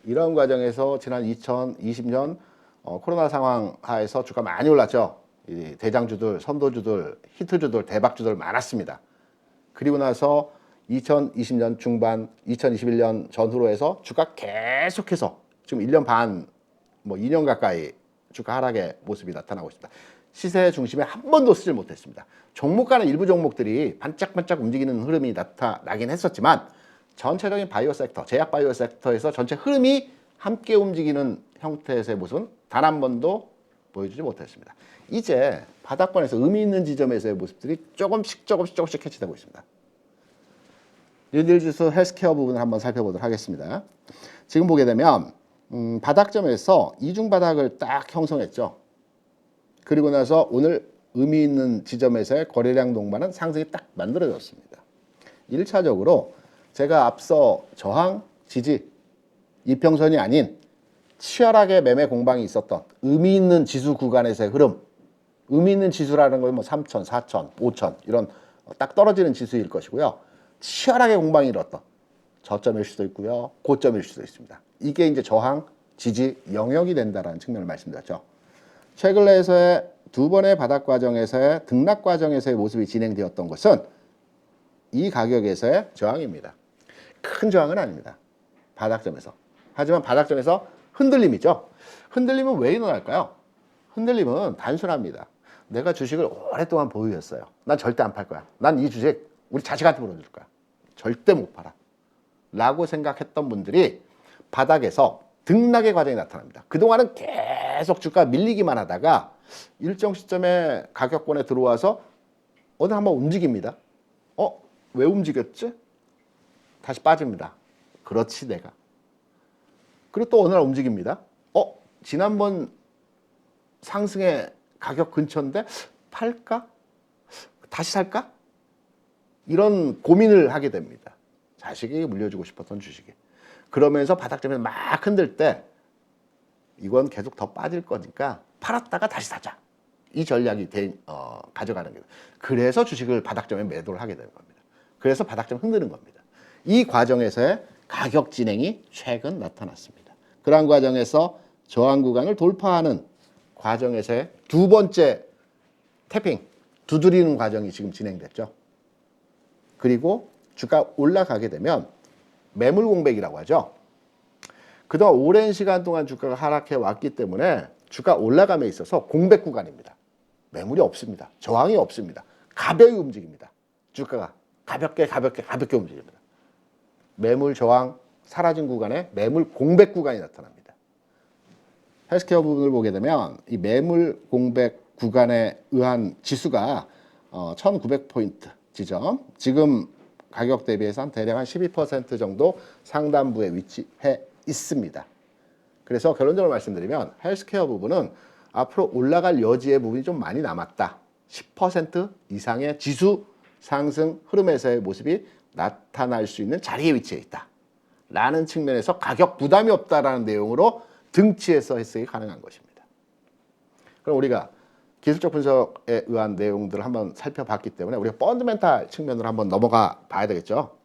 이런 과정에서 지난 2020년 코로나 상황 하에서 주가 많이 올랐죠. 이 대장주들, 선도주들, 히트주들, 대박주들 많았습니다. 그리고 나서 2020년 중반, 2021년 전후로 해서 주가 계속해서 지금 1년 반, 뭐 2년 가까이 주가 하락의 모습이 나타나고 있습니다. 시세 중심에 한 번도 쓰질 못했습니다. 종목 간의 일부 종목들이 반짝반짝 움직이는 흐름이 나타나긴 했었지만 전체적인 바이오 섹터, 제약 바이오 섹터에서 전체 흐름이 함께 움직이는 형태에서의 모습은 단 한 번도 보여주지 못했습니다. 이제 바닥권에서 의미 있는 지점에서의 모습들이 조금씩 캐치되고 있습니다. 뉴딜 지수 헬스케어 부분을 한번 살펴보도록 하겠습니다. 지금 보게 되면 바닥점에서 이중 바닥을 딱 형성했죠. 그리고 나서 오늘 의미 있는 지점에서의 거래량 동반은 상승이 딱 만들어졌습니다. 1차적으로 제가 앞서 저항, 지지, 이평선이 아닌 치열하게 매매 공방이 있었던 의미 있는 지수 구간에서의 흐름, 의미 있는 지수라는 건 뭐 3천, 4천, 5천 이런 딱 떨어지는 지수일 것이고요. 치열하게 공방이 일었던 저점일 수도 있고요. 고점일 수도 있습니다. 이게 이제 저항, 지지 영역이 된다는 측면을 말씀드렸죠. 최근에서의 두 번의 바닥 과정에서의 등락 과정에서의 모습이 진행되었던 것은 이 가격에서의 저항입니다. 큰 저항은 아닙니다. 바닥점에서. 하지만 바닥점에서 흔들림이죠. 흔들림은 왜 일어날까요? 흔들림은 단순합니다. 내가 주식을 오랫동안 보유했어요. 난 절대 안 팔 거야. 난 이 주식 우리 자식한테 물어줄 거야. 절대 못 팔아. 라고 생각했던 분들이 바닥에서 등락의 과정이 나타납니다. 그동안은 계속 주가 밀리기만 하다가 일정 시점에 가격권에 들어와서 오늘 한번 움직입니다. 왜 움직였지? 다시 빠집니다. 그렇지 내가. 그리고 또 어느 날 움직입니다. 지난번 상승의 가격 근처인데 팔까? 다시 살까? 이런 고민을 하게 됩니다. 자식이 물려주고 싶었던 주식이. 그러면서 바닥점에서 막 흔들 때 이건 계속 더 빠질 거니까 팔았다가 다시 사자. 이 전략이 가져가는 거예요. 그래서 주식을 바닥점에 매도를 하게 되는 겁니다. 그래서 바닥점 흔드는 겁니다. 이 과정에서의 가격 진행이 최근 나타났습니다. 그러한 과정에서 저항 구간을 돌파하는 과정에서의 두 번째 태핑, 두드리는 과정이 지금 진행됐죠. 그리고 주가 올라가게 되면 매물 공백이라고 하죠. 그동안 오랜 시간 동안 주가가 하락해 왔기 때문에 주가 올라감에 있어서 공백 구간입니다. 매물이 없습니다. 저항이 없습니다. 가벼이 움직입니다. 주가가 가볍게 움직입니다. 매물 저항 사라진 구간에 매물 공백 구간이 나타납니다. 헬스케어 부분을 보게 되면 이 매물 공백 구간에 의한 지수가 1900포인트 지점, 지금 가격 대비해서 대략 한 12% 정도 상단부에 위치해 있습니다. 그래서 결론적으로 말씀드리면 헬스케어 부분은 앞으로 올라갈 여지의 부분이 좀 많이 남았다. 10% 이상의 지수 상승 흐름에서의 모습이 나타날 수 있는 자리에 위치해 있다. 라는 측면에서 가격 부담이 없다라는 내용으로 등치해서 해석이 가능한 것입니다. 그럼 우리가 기술적 분석에 의한 내용들을 한번 살펴봤기 때문에 우리가 펀드멘탈 측면으로 한번 넘어가 봐야 되겠죠.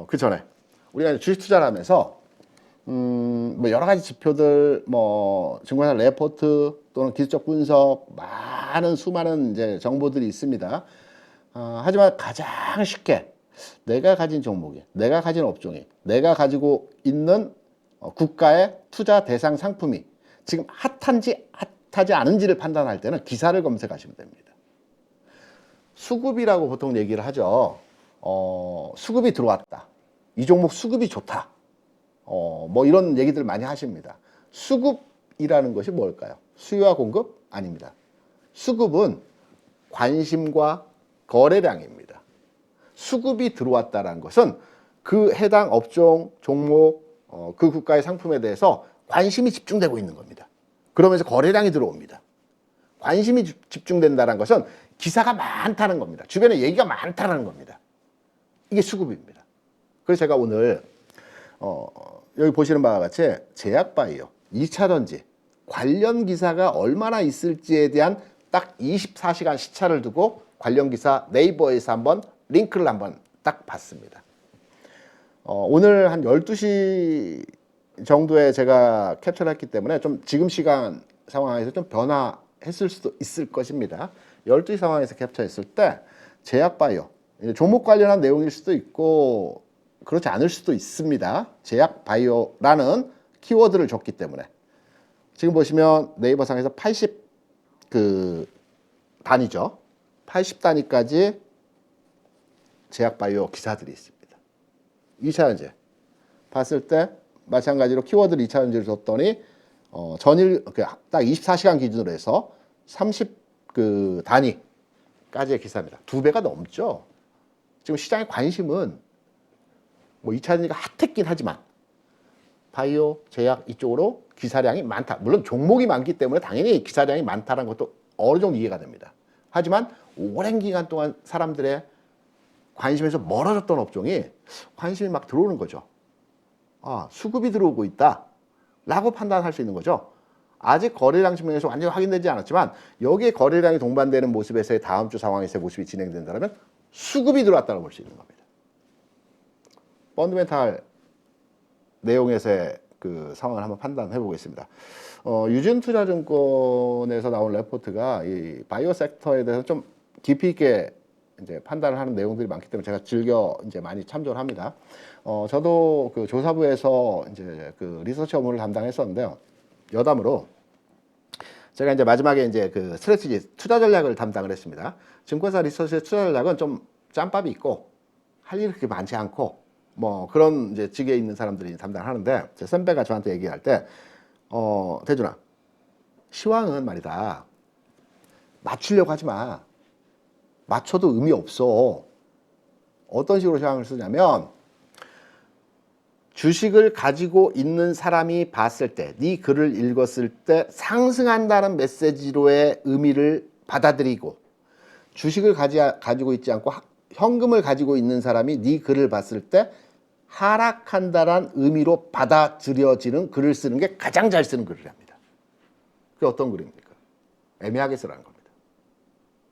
그 전에 우리가 주식 투자를 하면서 뭐 여러 가지 지표들, 뭐 증권사 레포트 또는 기술적 분석, 수많은 이제 정보들이 있습니다. 하지만 가장 쉽게 내가 가진 종목이, 내가 가진 업종이, 내가 가지고 있는 국가의 투자 대상 상품이 지금 핫한지 핫하지 않은지를 판단할 때는 기사를 검색하시면 됩니다. 수급이라고 보통 얘기를 하죠. 수급이 들어왔다. 이 종목 수급이 좋다. 뭐 이런 얘기들 많이 하십니다. 수급이라는 것이 뭘까요? 수요와 공급? 아닙니다. 수급은 관심과 거래량입니다. 수급이 들어왔다는 것은 그 해당 업종, 종목, 그 국가의 상품에 대해서 관심이 집중되고 있는 겁니다. 그러면서 거래량이 들어옵니다. 관심이 집중된다는 것은 기사가 많다는 겁니다. 주변에 얘기가 많다는 겁니다. 이게 수급입니다. 그래서 제가 오늘 여기 보시는 바와 같이 제약바이오, 2차전지 관련 기사가 얼마나 있을지에 대한 딱 24시간 시차를 두고 관련 기사 네이버에서 한번 링크를 한번 딱 봤습니다. 오늘 한 12시 정도에 제가 캡처를 했기 때문에 좀 지금 시간 상황에서 좀 변화했을 수도 있을 것입니다. 12시 상황에서 캡처했을 때 제약바이오, 종목 관련한 내용일 수도 있고 그렇지 않을 수도 있습니다. 제약바이오라는 키워드를 줬기 때문에 지금 보시면 네이버 상에서 80 단위죠. 80단위까지 제약바이오 기사들이 있습니다. 2차전지 봤을 때 마찬가지로 키워드를 2차전지를 줬더니 전일 딱 24시간 기준으로 해서 30 그 단위까지의 기사입니다. 2배가 넘죠. 지금 시장의 관심은 뭐 2차 전지가 핫했긴 하지만 바이오, 제약 이쪽으로 기사량이 많다. 물론 종목이 많기 때문에 당연히 기사량이 많다는 것도 어느 정도 이해가 됩니다. 하지만 오랜 기간 동안 사람들의 관심에서 멀어졌던 업종이 관심이 막 들어오는 거죠. 아, 수급이 들어오고 있다 라고 판단할 수 있는 거죠. 아직 거래량 측면에서 완전히 확인되지 않았지만 여기에 거래량이 동반되는 모습에서의 다음 주 상황에서의 모습이 진행된다면 수급이 들어왔다고 볼 수 있는 겁니다. 펀드멘탈 내용에서의 그 상황을 한번 판단해 보겠습니다. 유진투자증권에서 나온 레포트가 이 바이오 섹터에 대해서 좀 깊이 있게 이제 판단을 하는 내용들이 많기 때문에 제가 즐겨 이제 많이 참조를 합니다. 저도 그 조사부에서 이제 그 리서치 업무를 담당했었는데요. 여담으로 제가 이제 마지막에 이제 그 스트래티지 투자 전략을 담당을 했습니다. 증권사 리서치의 투자 전략은 좀 짬밥이 있고 할 일이 그렇게 많지 않고 뭐 그런 이제 직에 있는 사람들이 담당하는데 제 선배가 저한테 얘기할 때 대준아 시황은 말이다 맞추려고 하지 마. 맞춰도 의미 없어. 어떤 식으로 시황을 쓰냐면 주식을 가지고 있는 사람이 봤을 때, 네 글을 읽었을 때 상승한다는 메시지로의 의미를 받아들이고 주식을 가지고 있지 않고 현금을 가지고 있는 사람이 네 글을 봤을 때 하락한다는 의미로 받아들여지는 글을 쓰는 게 가장 잘 쓰는 글이랍니다. 그게 어떤 글입니까? 애매하게 쓰라는 겁니다.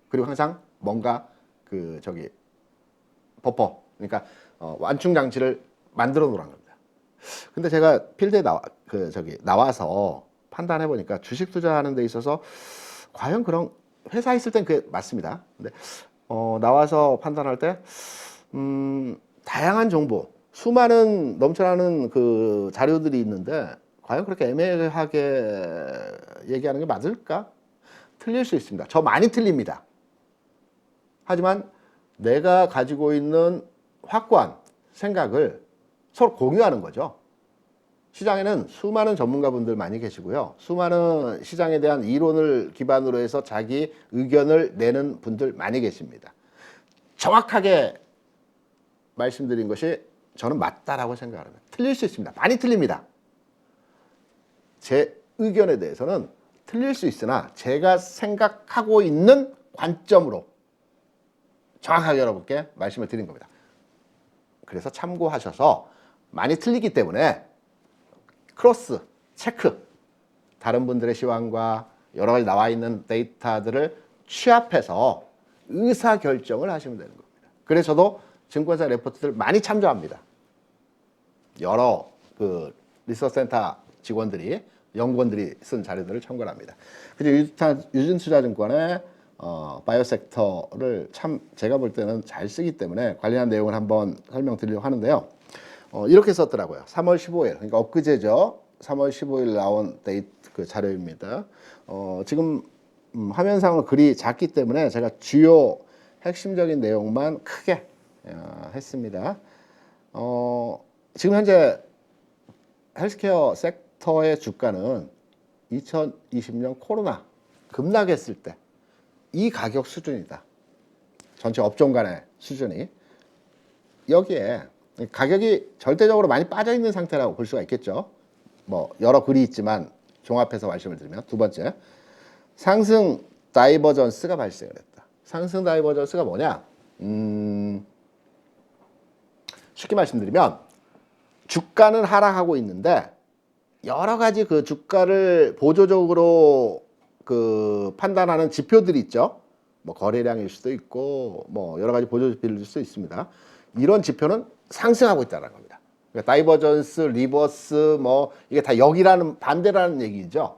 그리고 항상 뭔가 버퍼, 그러니까 완충 장치를 만들어 놓으라는 겁니다. 근데 제가 필드에 나와서 판단해 보니까 주식 투자하는 데 있어서 과연 그런 회사 있을 땐 그게 맞습니다. 근데 나와서 판단할 때 다양한 정보, 수많은 넘쳐나는 그 자료들이 있는데 과연 그렇게 애매하게 얘기하는 게 맞을까? 틀릴 수 있습니다. 저 많이 틀립니다. 하지만 내가 가지고 있는 확고한 생각을 서로 공유하는 거죠. 시장에는 수많은 전문가분들 많이 계시고요. 수많은 시장에 대한 이론을 기반으로 해서 자기 의견을 내는 분들 많이 계십니다. 정확하게 말씀드린 것이 저는 맞다라고 생각합니다. 틀릴 수 있습니다. 많이 틀립니다. 제 의견에 대해서는 틀릴 수 있으나 제가 생각하고 있는 관점으로 정확하게 여러분께 말씀을 드린 겁니다. 그래서 참고하셔서 많이 틀리기 때문에 크로스, 체크, 다른 분들의 시황과 여러 가지 나와 있는 데이터들을 취합해서 의사결정을 하시면 되는 겁니다. 그래서 저도 증권사 레포트들 많이 참조합니다. 여러 그 리서치센터 직원들이, 연구원들이 쓴 자료들을 참고합니다. 그리고 유진투자증권의 바이오 섹터를 참 제가 볼 때는 잘 쓰기 때문에 관련한 내용을 한번 설명드리려고 하는데요. 이렇게 썼더라고요. 3월 15일, 그러니까 엊그제죠. 3월 15일 나온 그 자료입니다. 지금 화면상으로 글이 작기 때문에 제가 주요 핵심적인 내용만 크게 했습니다. 지금 현재 헬스케어 섹터의 주가는 2020년 코로나 급락했을 때 이 가격 수준이다. 전체 업종 간의 수준이. 여기에 가격이 절대적으로 많이 빠져 있는 상태라고 볼 수가 있겠죠. 뭐 여러 글이 있지만 종합해서 말씀을 드리면, 두 번째, 상승 다이버전스가 발생을 했다. 상승 다이버전스가 뭐냐? 쉽게 말씀드리면 주가는 하락하고 있는데 여러 가지 그 주가를 보조적으로 그 판단하는 지표들이 있죠. 뭐 거래량일 수도 있고 뭐 여러 가지 보조 지표일 수도 있습니다. 이런 지표는 상승하고 있다는 겁니다. 그러니까 다이버전스, 리버스 뭐 이게 다 역이라는 반대라는 얘기죠.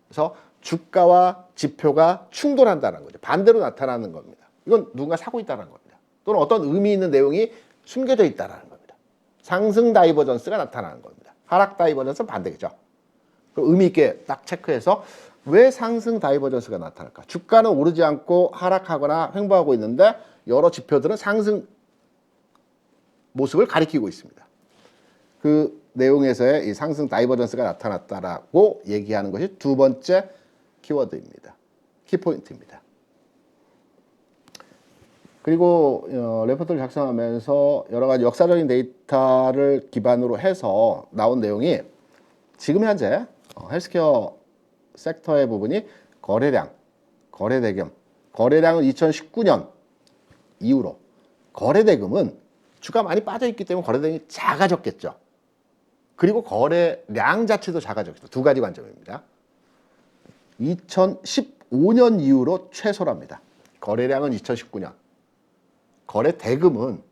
그래서 주가와 지표가 충돌한다는 거죠. 반대로 나타나는 겁니다. 이건 누군가 사고 있다는 겁니다. 또는 어떤 의미 있는 내용이 숨겨져 있다는 겁니다. 상승 다이버전스가 나타나는 겁니다. 하락 다이버전스는 반대겠죠. 의미 있게 딱 체크해서 왜 상승 다이버전스가 나타날까? 주가는 오르지 않고 하락하거나 횡보하고 있는데 여러 지표들은 상승 모습을 가리키고 있습니다. 그 내용에서의 이 상승 다이버전스가 나타났다라고 얘기하는 것이 두 번째 키워드입니다. 키포인트입니다. 그리고 레포트를 작성하면서 여러 가지 역사적인 데이터를 기반으로 해서 나온 내용이 지금 현재 헬스케어 섹터의 부분이 거래량, 거래대금, 거래량은 2019년 이후로 거래대금은 주가 많이 빠져있기 때문에 거래대금이 작아졌겠죠. 그리고 거래량 자체도 작아졌겠죠. 두 가지 관점입니다. 2015년 이후로 최소랍니다. 거래량은 2019년. 거래 대금은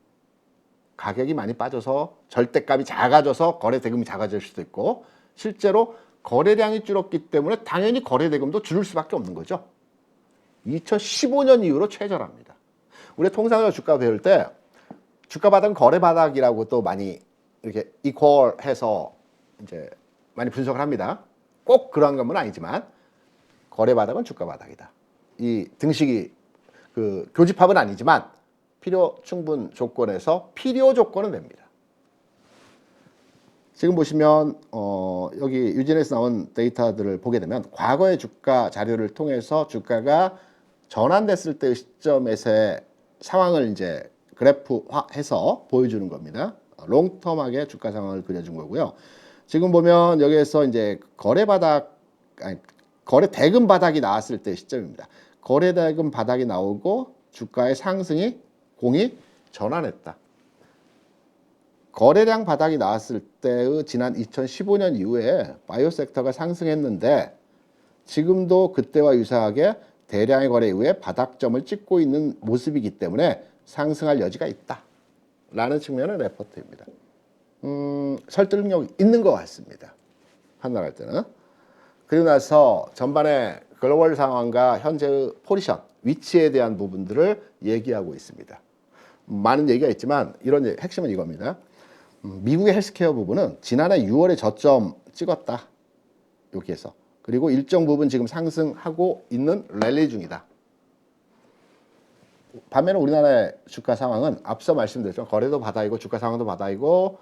가격이 많이 빠져서 절대값이 작아져서 거래 대금이 작아질 수도 있고 실제로 거래량이 줄었기 때문에 당연히 거래 대금도 줄을 수밖에 없는 거죠. 2015년 이후로 최저랍니다. 우리 통상적으로 주가 배울 때 주가 바닥은 거래 바닥이라고 또 많이 이렇게 이퀄해서 이제 많이 분석을 합니다. 꼭 그러한 건 아니지만 거래 바닥은 주가 바닥이다. 이 등식이 그 교집합은 아니지만 필요 충분 조건에서 필요 조건은 됩니다. 지금 보시면 여기 유진에서 나온 데이터들을 보게 되면 과거의 주가 자료를 통해서 주가가 전환됐을 때의 시점에서의 상황을 이제 그래프화해서 보여주는 겁니다. 롱텀하게 주가 상황을 그려준 거고요. 지금 보면 여기에서 이제 거래 대금 바닥이 나왔을 때 시점입니다. 거래 대금 바닥이 나오고 주가의 상승이 공이 전환했다. 거래량 바닥이 나왔을 때의 지난 2015년 이후에 바이오 섹터가 상승했는데 지금도 그때와 유사하게 대량의 거래 이후에 바닥점을 찍고 있는 모습이기 때문에 상승할 여지가 있다. 라는 측면의 레포트입니다. 설득력 있는 것 같습니다. 판단할 때는. 그리고 나서 전반의 글로벌 상황과 현재의 포지션, 위치에 대한 부분들을 얘기하고 있습니다. 많은 얘기가 있지만 이런 핵심은 이겁니다. 미국의 헬스케어 부분은 지난해 6월에 저점 찍었다. 여기에서. 그리고 일정 부분 지금 상승하고 있는 랠리 중이다. 반면에 우리나라의 주가 상황은 앞서 말씀드렸죠. 거래도 바닥이고 주가 상황도 바닥이고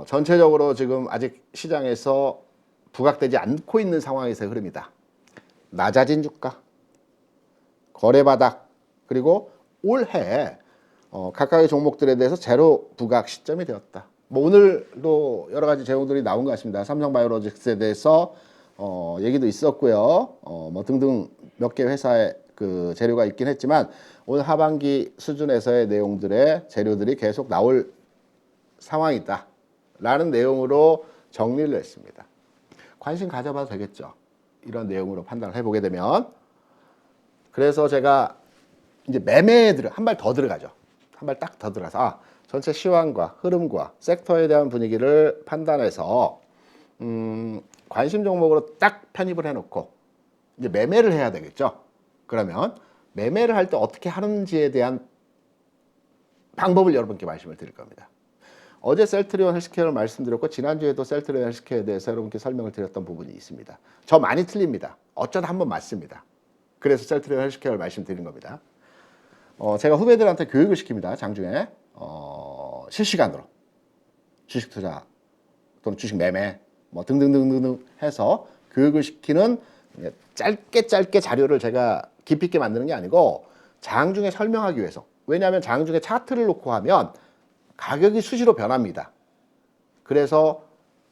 전체적으로 지금 아직 시장에서 부각되지 않고 있는 상황에서의 흐름이다. 낮아진 주가, 거래 바닥, 그리고 올해 각각의 종목들에 대해서 제로 부각 시점이 되었다. 뭐 오늘도 여러 가지 제목들이 나온 것 같습니다. 삼성바이오로직스에 대해서 얘기도 있었고요. 뭐 등등 몇 개 회사의 그 재료가 있긴 했지만 오늘 하반기 수준에서의 내용들의 재료들이 계속 나올 상황이다. 라는 내용으로 정리를 했습니다. 관심 가져봐도 되겠죠. 이런 내용으로 판단을 해보게 되면. 그래서 제가 이제 매매에 한 발 더 들어가죠. 한 발 딱 더 들어가서 전체 시황과 흐름과 섹터에 대한 분위기를 판단해서 관심 종목으로 딱 편입을 해놓고 이제 매매를 해야 되겠죠. 그러면 매매를 할 때 어떻게 하는지에 대한 방법을 여러분께 말씀을 드릴 겁니다. 어제 셀트리온 헬스케어를 말씀드렸고 지난주에도 셀트리온 헬스케어에 대해서 여러분께 설명을 드렸던 부분이 있습니다. 저 많이 틀립니다. 어쩌다 한번 맞습니다. 그래서 셀트리온 헬스케어를 말씀드린 겁니다. 제가 후배들한테 교육을 시킵니다. 장중에 실시간으로 주식 투자 또는 주식 매매 뭐 등등등등 해서 교육을 시키는 짧게 자료를 제가 깊이 있게 만드는 게 아니고 장중에 설명하기 위해서. 왜냐하면 장중에 차트를 놓고 하면 가격이 수시로 변합니다. 그래서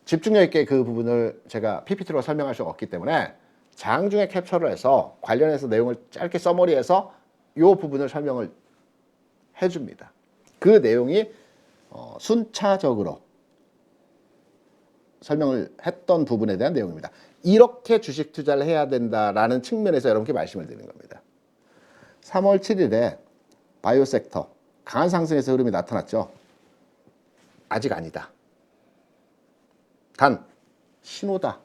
집중력 있게 그 부분을 제가 PPT로 설명할 수가 없기 때문에 장중에 캡처를 해서 관련해서 내용을 짧게 서머리해서 이 부분을 설명을 해줍니다. 그 내용이 순차적으로 설명을 했던 부분에 대한 내용입니다. 이렇게 주식 투자를 해야 된다라는 측면에서 여러분께 말씀을 드리는 겁니다. 3월 7일에 바이오 섹터 강한 상승에서 흐름이 나타났죠. 아직 아니다. 단 신호다.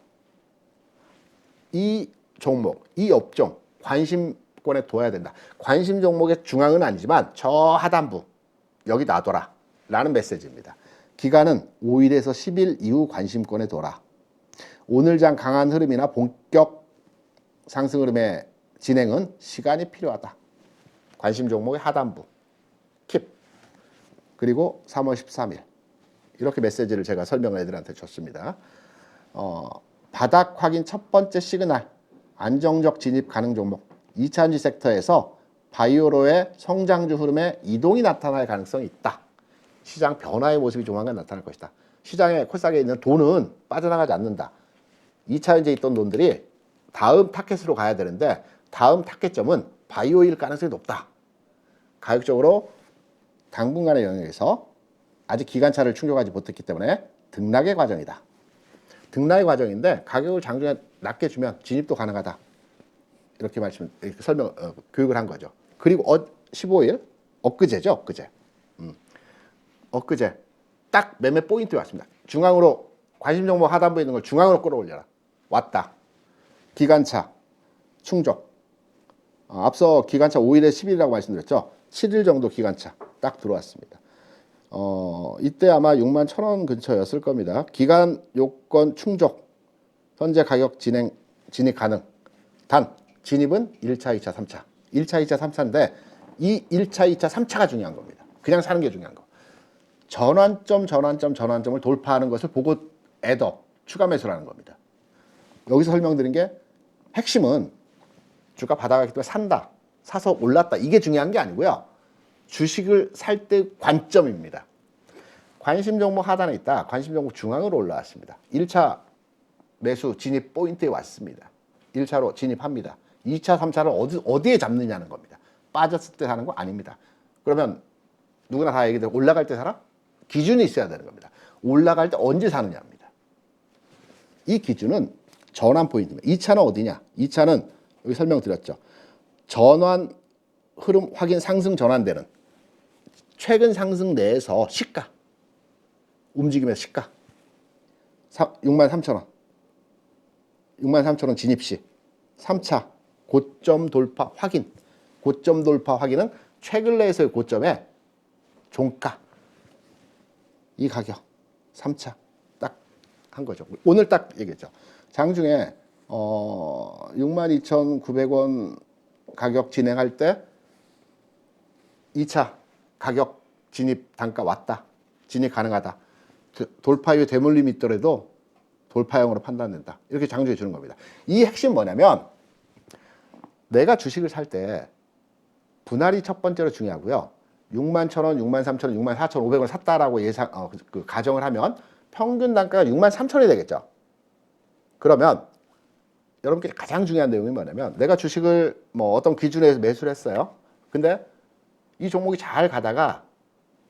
이 종목, 이 업종 관심권에 둬야 된다. 관심 종목의 중앙은 아니지만 저 하단부 여기 놔둬라 라는 메시지입니다. 기간은 5일에서 10일 이후 관심권에 둬라. 오늘장 강한 흐름이나 본격 상승 흐름의 진행은 시간이 필요하다. 관심 종목의 하단부 킵. 그리고 3월 13일 이렇게 메시지를 제가 설명을 애들한테 줬습니다. 바닥 확인 첫 번째 시그널, 안정적 진입 가능 종목, 2차전지 섹터에서 바이오로의 성장주 흐름에 이동이 나타날 가능성이 있다. 시장 변화의 모습이 조만간 나타날 것이다. 시장에 콜싸게 있는 돈은 빠져나가지 않는다. 2차전지에 있던 돈들이 다음 타켓으로 가야 되는데 다음 타켓점은 바이오일 가능성이 높다. 가격적으로 당분간의 영역에서 아직 기간차를 충족하지 못했기 때문에 등락의 과정이다. 등락의 과정인데 가격을 장중에 낮게 주면 진입도 가능하다. 이렇게 이렇게 교육을 한 거죠. 그리고 15일 엊그제죠, 엊그제. 엊그제 딱 매매 포인트에 왔습니다. 중앙으로 관심 정보 하단부에 있는 걸 중앙으로 끌어올려라. 왔다. 기간차 충족. 앞서 기간차 5일에 10일이라고 말씀드렸죠. 7일 정도 기간차 딱 들어왔습니다. 이때 아마 6만 1,000원 근처였을 겁니다. 기간 요건 충족. 현재 가격 진입 가능. 단 진입은 1차, 2차, 3차. 1차, 2차, 3차인데 이 1차, 2차, 3차가 중요한 겁니다. 그냥 사는 게 중요한 거. 전환점을 돌파하는 것을 보고 애더 추가 매수라는 겁니다. 여기서 설명드린 게 핵심은 주가 바닥이기 때문에 산다. 사서 올랐다. 이게 중요한 게 아니고요. 주식을 살 때 관점입니다. 관심 종목 하단에 있다. 관심 종목 중앙으로 올라왔습니다. 1차 매수 진입 포인트에 왔습니다. 1차로 진입합니다. 2차, 3차를 어디에 잡느냐는 겁니다. 빠졌을 때 사는 거 아닙니다. 그러면 누구나 다 얘기들 올라갈 때 사라? 기준이 있어야 되는 겁니다. 올라갈 때 언제 사느냐입니다. 이 기준은 전환 포인트입니다. 2차는 어디냐? 2차는 여기 설명드렸죠. 전환 흐름 확인 상승 전환되는 최근 상승 내에서 시가 움직임에서 시가 63,000원 63,000원 진입 시 3차 고점 돌파 확인. 고점 돌파 확인은 최근 내에서의 고점에 종가 이 가격 3차 딱 한 거죠. 오늘 딱 얘기했죠. 장중에 62,900원 가격 진행할 때 2차 가격 진입 단가 왔다. 진입 가능하다. 돌파 이후에 대물림이 있더라도 돌파형으로 판단된다. 이렇게 장중에 주는 겁니다. 이 핵심 뭐냐면 내가 주식을 살 때 분할이 첫 번째로 중요하고요. 61,000원, 63,000원, 64,500원 샀다라고 가정을 하면 평균 단가가 63,000원이 되겠죠. 그러면 여러분께 가장 중요한 내용이 뭐냐면 내가 주식을 어떤 기준에서 매수를 했어요. 근데 이 종목이 잘 가다가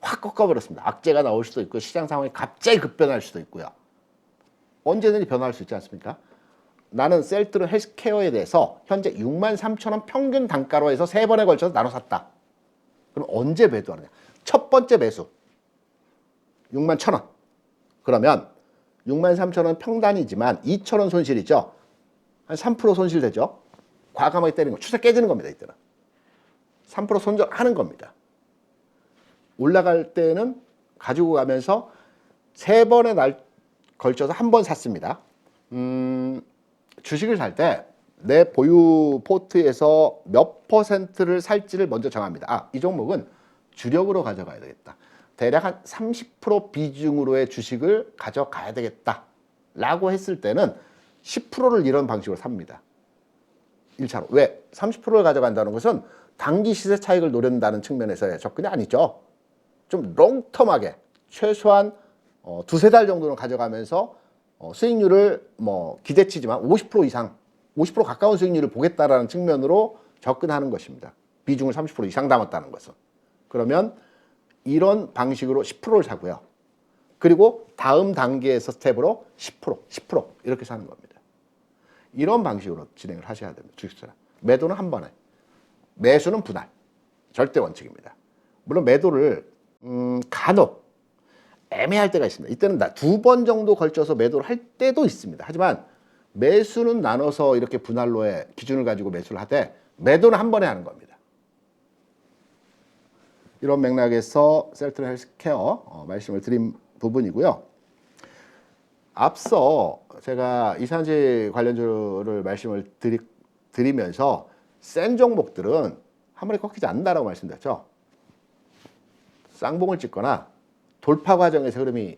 확 꺾어버렸습니다. 악재가 나올 수도 있고 시장 상황이 갑자기 급변할 수도 있고요. 언제든지 변화할 수 있지 않습니까? 나는 셀트로 헬스케어에 대해서 현재 63,000원 평균 단가로 해서 3번에 걸쳐서 나눠 샀다. 그럼 언제 매도하느냐? 첫 번째 매수 61,000원. 그러면 63,000원 평단이지만 2,000원 손실이죠. 한 3% 손실되죠. 과감하게 때리는 거. 추세 깨지는 겁니다. 이때는. 3% 손절하는 겁니다. 올라갈 때는 가지고 가면서 3번에 걸쳐서 한 번 샀습니다. 주식을 살 때 내 보유 포트에서 몇 %를 살지를 먼저 정합니다. 이 종목은 주력으로 가져가야 되겠다. 대략 한 30% 비중으로의 주식을 가져가야 되겠다. 라고 했을 때는 10%를 이런 방식으로 삽니다. 1차로. 왜? 30%를 가져간다는 것은 단기 시세 차익을 노린다는 측면에서의 접근이 아니죠. 좀 롱텀하게 최소한 두세 달 정도는 가져가면서 수익률을 기대치지만 50% 이상, 50% 가까운 수익률을 보겠다라는 측면으로 접근하는 것입니다. 비중을 30% 이상 담았다는 것은. 그러면 이런 방식으로 10%를 사고요. 그리고 다음 단계의 스텝으로 10% 이렇게 사는 겁니다. 이런 방식으로 진행을 하셔야 됩니다. 주식처럼. 매도는 한 번에, 매수는 분할. 절대 원칙입니다. 물론 매도를 간혹 애매할 때가 있습니다. 이때는 2번 정도 걸쳐서 매도를 할 때도 있습니다. 하지만 매수는 나눠서 이렇게 분할로의 기준을 가지고 매수를 하되 매도는 한 번에 하는 겁니다. 이런 맥락에서 셀트로 헬스케어 말씀을 드린 부분이고요. 앞서 제가 이산지 관련주를 말씀을 드리면서 센 종목들은 한 번에 꺾이지 않는다라고 말씀드렸죠. 쌍봉을 찍거나 돌파 과정에서 흐름이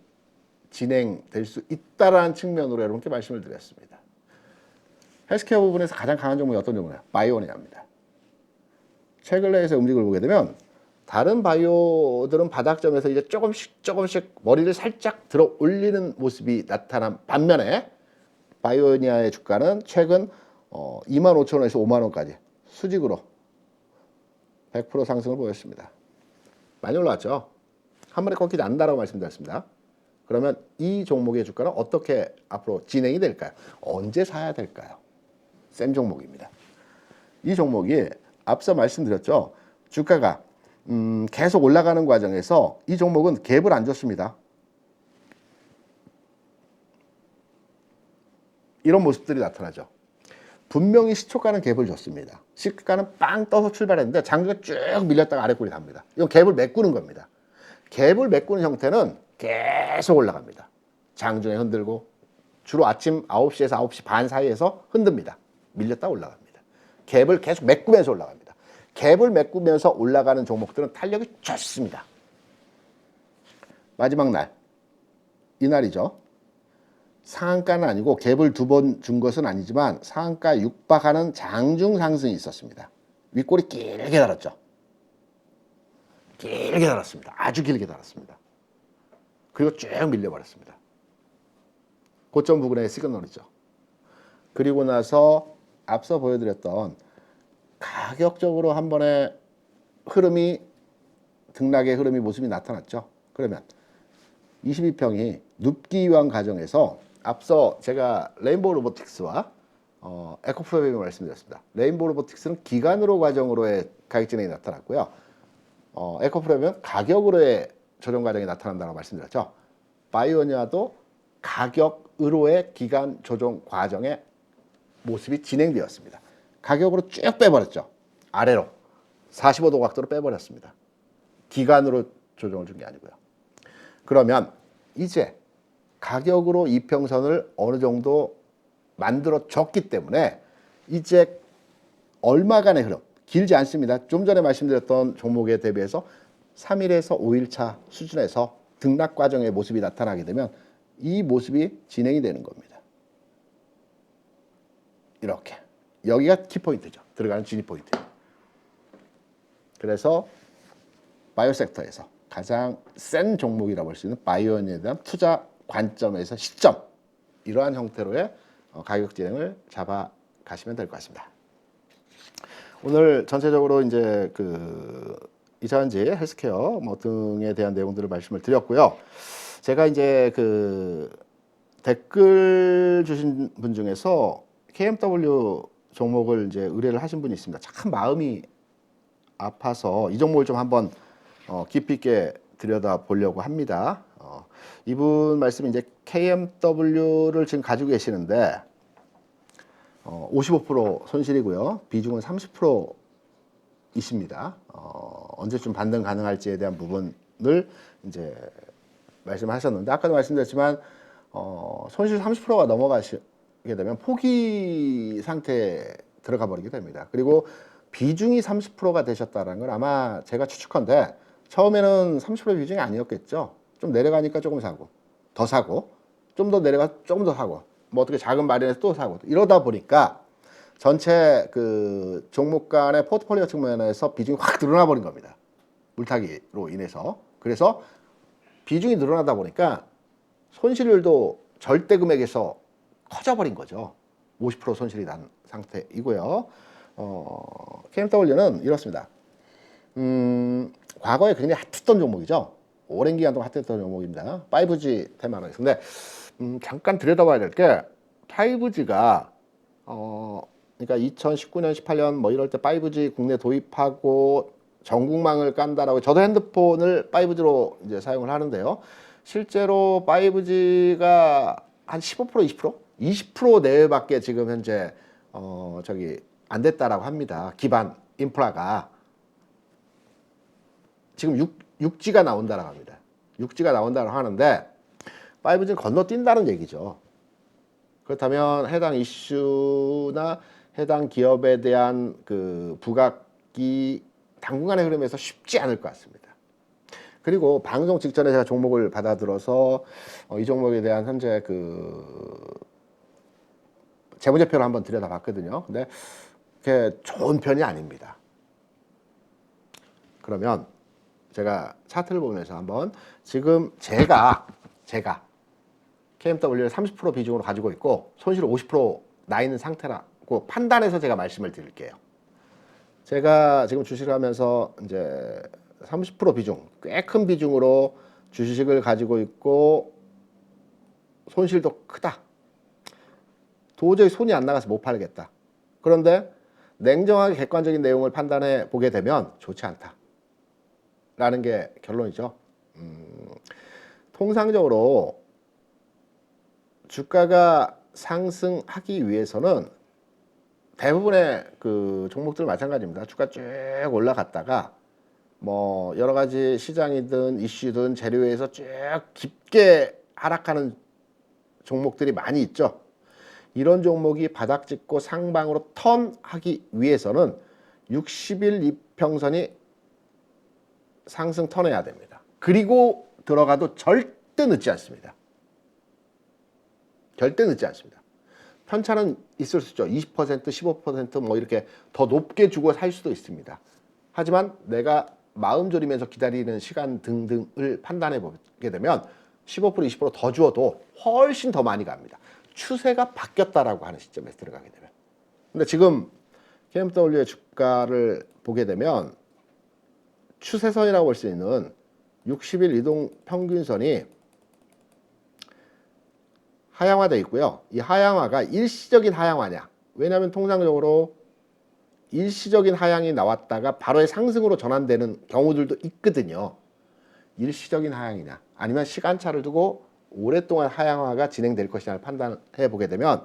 진행될 수 있다라는 측면으로 여러분께 말씀을 드렸습니다. 헬스케어 부분에서 가장 강한 종목이 어떤 종목이냐? 바이오니아입니다. 최근 내에서 움직임을 보게 되면 다른 바이오들은 바닥점에서 이제 조금씩 머리를 살짝 들어 올리는 모습이 나타난 반면에 바이오니아의 주가는 최근 25,000원에서 5만원까지 수직으로 100% 상승을 보였습니다. 많이 올라왔죠. 한 번에 꺾이지 않는다라고 말씀드렸습니다. 그러면 이 종목의 주가는 어떻게 앞으로 진행이 될까요? 언제 사야 될까요? 센 종목입니다. 이 종목이 앞서 말씀드렸죠. 주가가 계속 올라가는 과정에서 이 종목은 갭을 안 줬습니다. 이런 모습들이 나타나죠. 분명히 시초가는 갭을 줬습니다. 시가는 빵 떠서 출발했는데 장주가 쭉 밀렸다가 아래 꼴이 답니다. 이건 갭을 메꾸는 겁니다. 갭을 메꾸는 형태는 계속 올라갑니다. 장중에 흔들고 주로 아침 9시에서 9시 반 사이에서 흔듭니다. 밀렸다 올라갑니다. 갭을 계속 메꾸면서 올라갑니다. 갭을 메꾸면서 올라가는 종목들은 탄력이 좋습니다. 마지막 날, 이날이죠. 상한가는 아니고 갭을 2번 준 것은 아니지만 상한가 육박하는 장중 상승이 있었습니다. 윗골이 길게 달았죠. 길게 달았습니다. 아주 길게 달았습니다. 그리고 쭉 밀려버렸습니다. 고점 부근의 시그널이죠. 그리고 나서 앞서 보여드렸던 가격적으로 한 번의 흐름이 등락의 흐름이 모습이 나타났죠. 그러면 22평이 눕기 위한 과정에서 앞서 제가 레인보우 로보틱스와 에코프로비움을 말씀드렸습니다. 레인보우 로보틱스는 기간으로 과정으로의 가격 진행이 나타났고요. 에코프로비움은 가격으로의 조정 과정이 나타난다고 말씀드렸죠. 바이오니아도 가격으로의 기간 조정 과정의 모습이 진행되었습니다. 가격으로 쭉 빼버렸죠. 아래로 45도 각도로 빼버렸습니다. 기간으로 조정을 준 게 아니고요. 그러면 이제 가격으로 이평선을 어느 정도 만들어 줬기 때문에 이제 얼마간의 흐름, 길지 않습니다. 좀 전에 말씀드렸던 종목에 대비해서 3일에서 5일차 수준에서 등락 과정의 모습이 나타나게 되면 이 모습이 진행이 되는 겁니다. 이렇게. 여기가 키포인트죠. 들어가는 진입포인트. 그래서 바이오 섹터에서 가장 센 종목이라고 볼 수 있는 바이오니아에 대한 투자 관점에서 시점, 이러한 형태로의 가격 진행을 잡아가시면 될 것 같습니다. 오늘 전체적으로 이제 이차전지 헬스케어 등에 대한 내용들을 말씀을 드렸고요. 제가 이제 댓글 주신 분 중에서 KMW 종목을 이제 의뢰를 하신 분이 있습니다. 참 마음이 아파서 이 종목을 좀 한번 깊이 있게 들여다 보려고 합니다. 이분 말씀이 이제 KMW를 지금 가지고 계시는데 55% 손실이고요. 비중은 30% 있습니다. 언제쯤 반등 가능할지에 대한 부분을 이제 말씀하셨는데 아까도 말씀드렸지만 손실 30%가 넘어가시게 되면 포기 상태에 들어가 버리게 됩니다. 그리고 비중이 30%가 되셨다는 건 아마 제가 추측컨대 처음에는 30% 비중이 아니었겠죠. 좀 내려가니까 조금 사고 더 사고 좀 더 내려가 조금 더 사고 뭐 어떻게 자금 마련해서 또 사고 이러다 보니까 전체 종목 간의 포트폴리오 측면에서 비중이 확 늘어나 버린 겁니다. 물타기로 인해서. 그래서 비중이 늘어나다 보니까 손실률도 절대 금액에서 커져버린 거죠. 50% 손실이 난 상태이고요. KMW는 이렇습니다. 과거에 굉장히 핫했던 종목이죠. 오랜 기간 동안 핫했던 종목입니다. 5G 테마로 해서. 근데 잠깐 들여다봐야 될 게 5G가 그러니까 2019년, 18년 뭐 이럴 때 5G 국내 도입하고 전국망을 깐다라고 저도 핸드폰을 5G로 이제 사용을 하는데요. 실제로 5G가 한 15%, 20%? 20% 내외밖에 지금 현재 안 됐다라고 합니다. 기반 인프라가 지금 6G가 나온다라고 합니다. 6G가 나온다고 하는데 5G는 건너뛴다는 얘기죠. 그렇다면 해당 이슈나 해당 기업에 대한 부각이 당분간의 흐름에서 쉽지 않을 것 같습니다. 그리고 방송 직전에 제가 종목을 받아들어서 이 종목에 대한 현재 재무제표를 한번 들여다봤거든요. 근데 그게 좋은 편이 아닙니다. 그러면 제가 차트를 보면서 한번 지금 제가 KMW를 30% 비중으로 가지고 있고 손실을 50%나 있는 상태라고 판단해서 제가 말씀을 드릴게요. 제가 지금 주식을 하면서 이제 30% 비중, 꽤 큰 비중으로 주식을 가지고 있고 손실도 크다. 도저히 손이 안 나가서 못 팔겠다. 그런데 냉정하게 객관적인 내용을 판단해 보게 되면 좋지 않다. 라는 게 결론이죠. 통상적으로 주가가 상승하기 위해서는 대부분의 그 종목들 마찬가지입니다. 주가 쭉 올라갔다가 뭐 여러 가지 시장이든 이슈든 재료에서 쭉 깊게 하락하는 종목들이 많이 있죠. 이런 종목이 바닥 찍고 상방으로 턴하기 위해서는 60일 이평선이 상승 턴해야 됩니다. 그리고 들어가도 절대 늦지 않습니다. 절대 늦지 않습니다. 편차는 있을 수 있죠. 20%, 15%뭐 이렇게 더 높게 주고 살 수도 있습니다. 하지만 내가 마음 졸이면서 기다리는 시간 등등을 판단해 보게 되면 15%, 20%더 주어도 훨씬 더 많이 갑니다. 추세가 바뀌었다라고 하는 시점에서 들어가게 되면. 근데 지금 KMW의 주가를 보게 되면 추세선이라고 볼 수 있는 60일 이동 평균선이 하향화되어 있고요. 이 하향화가 일시적인 하향화냐? 왜냐하면 통상적으로 일시적인 하향이 나왔다가 바로의 상승으로 전환되는 경우들도 있거든요. 일시적인 하향이냐? 아니면 시간차를 두고 오랫동안 하향화가 진행될 것이냐를 판단해 보게 되면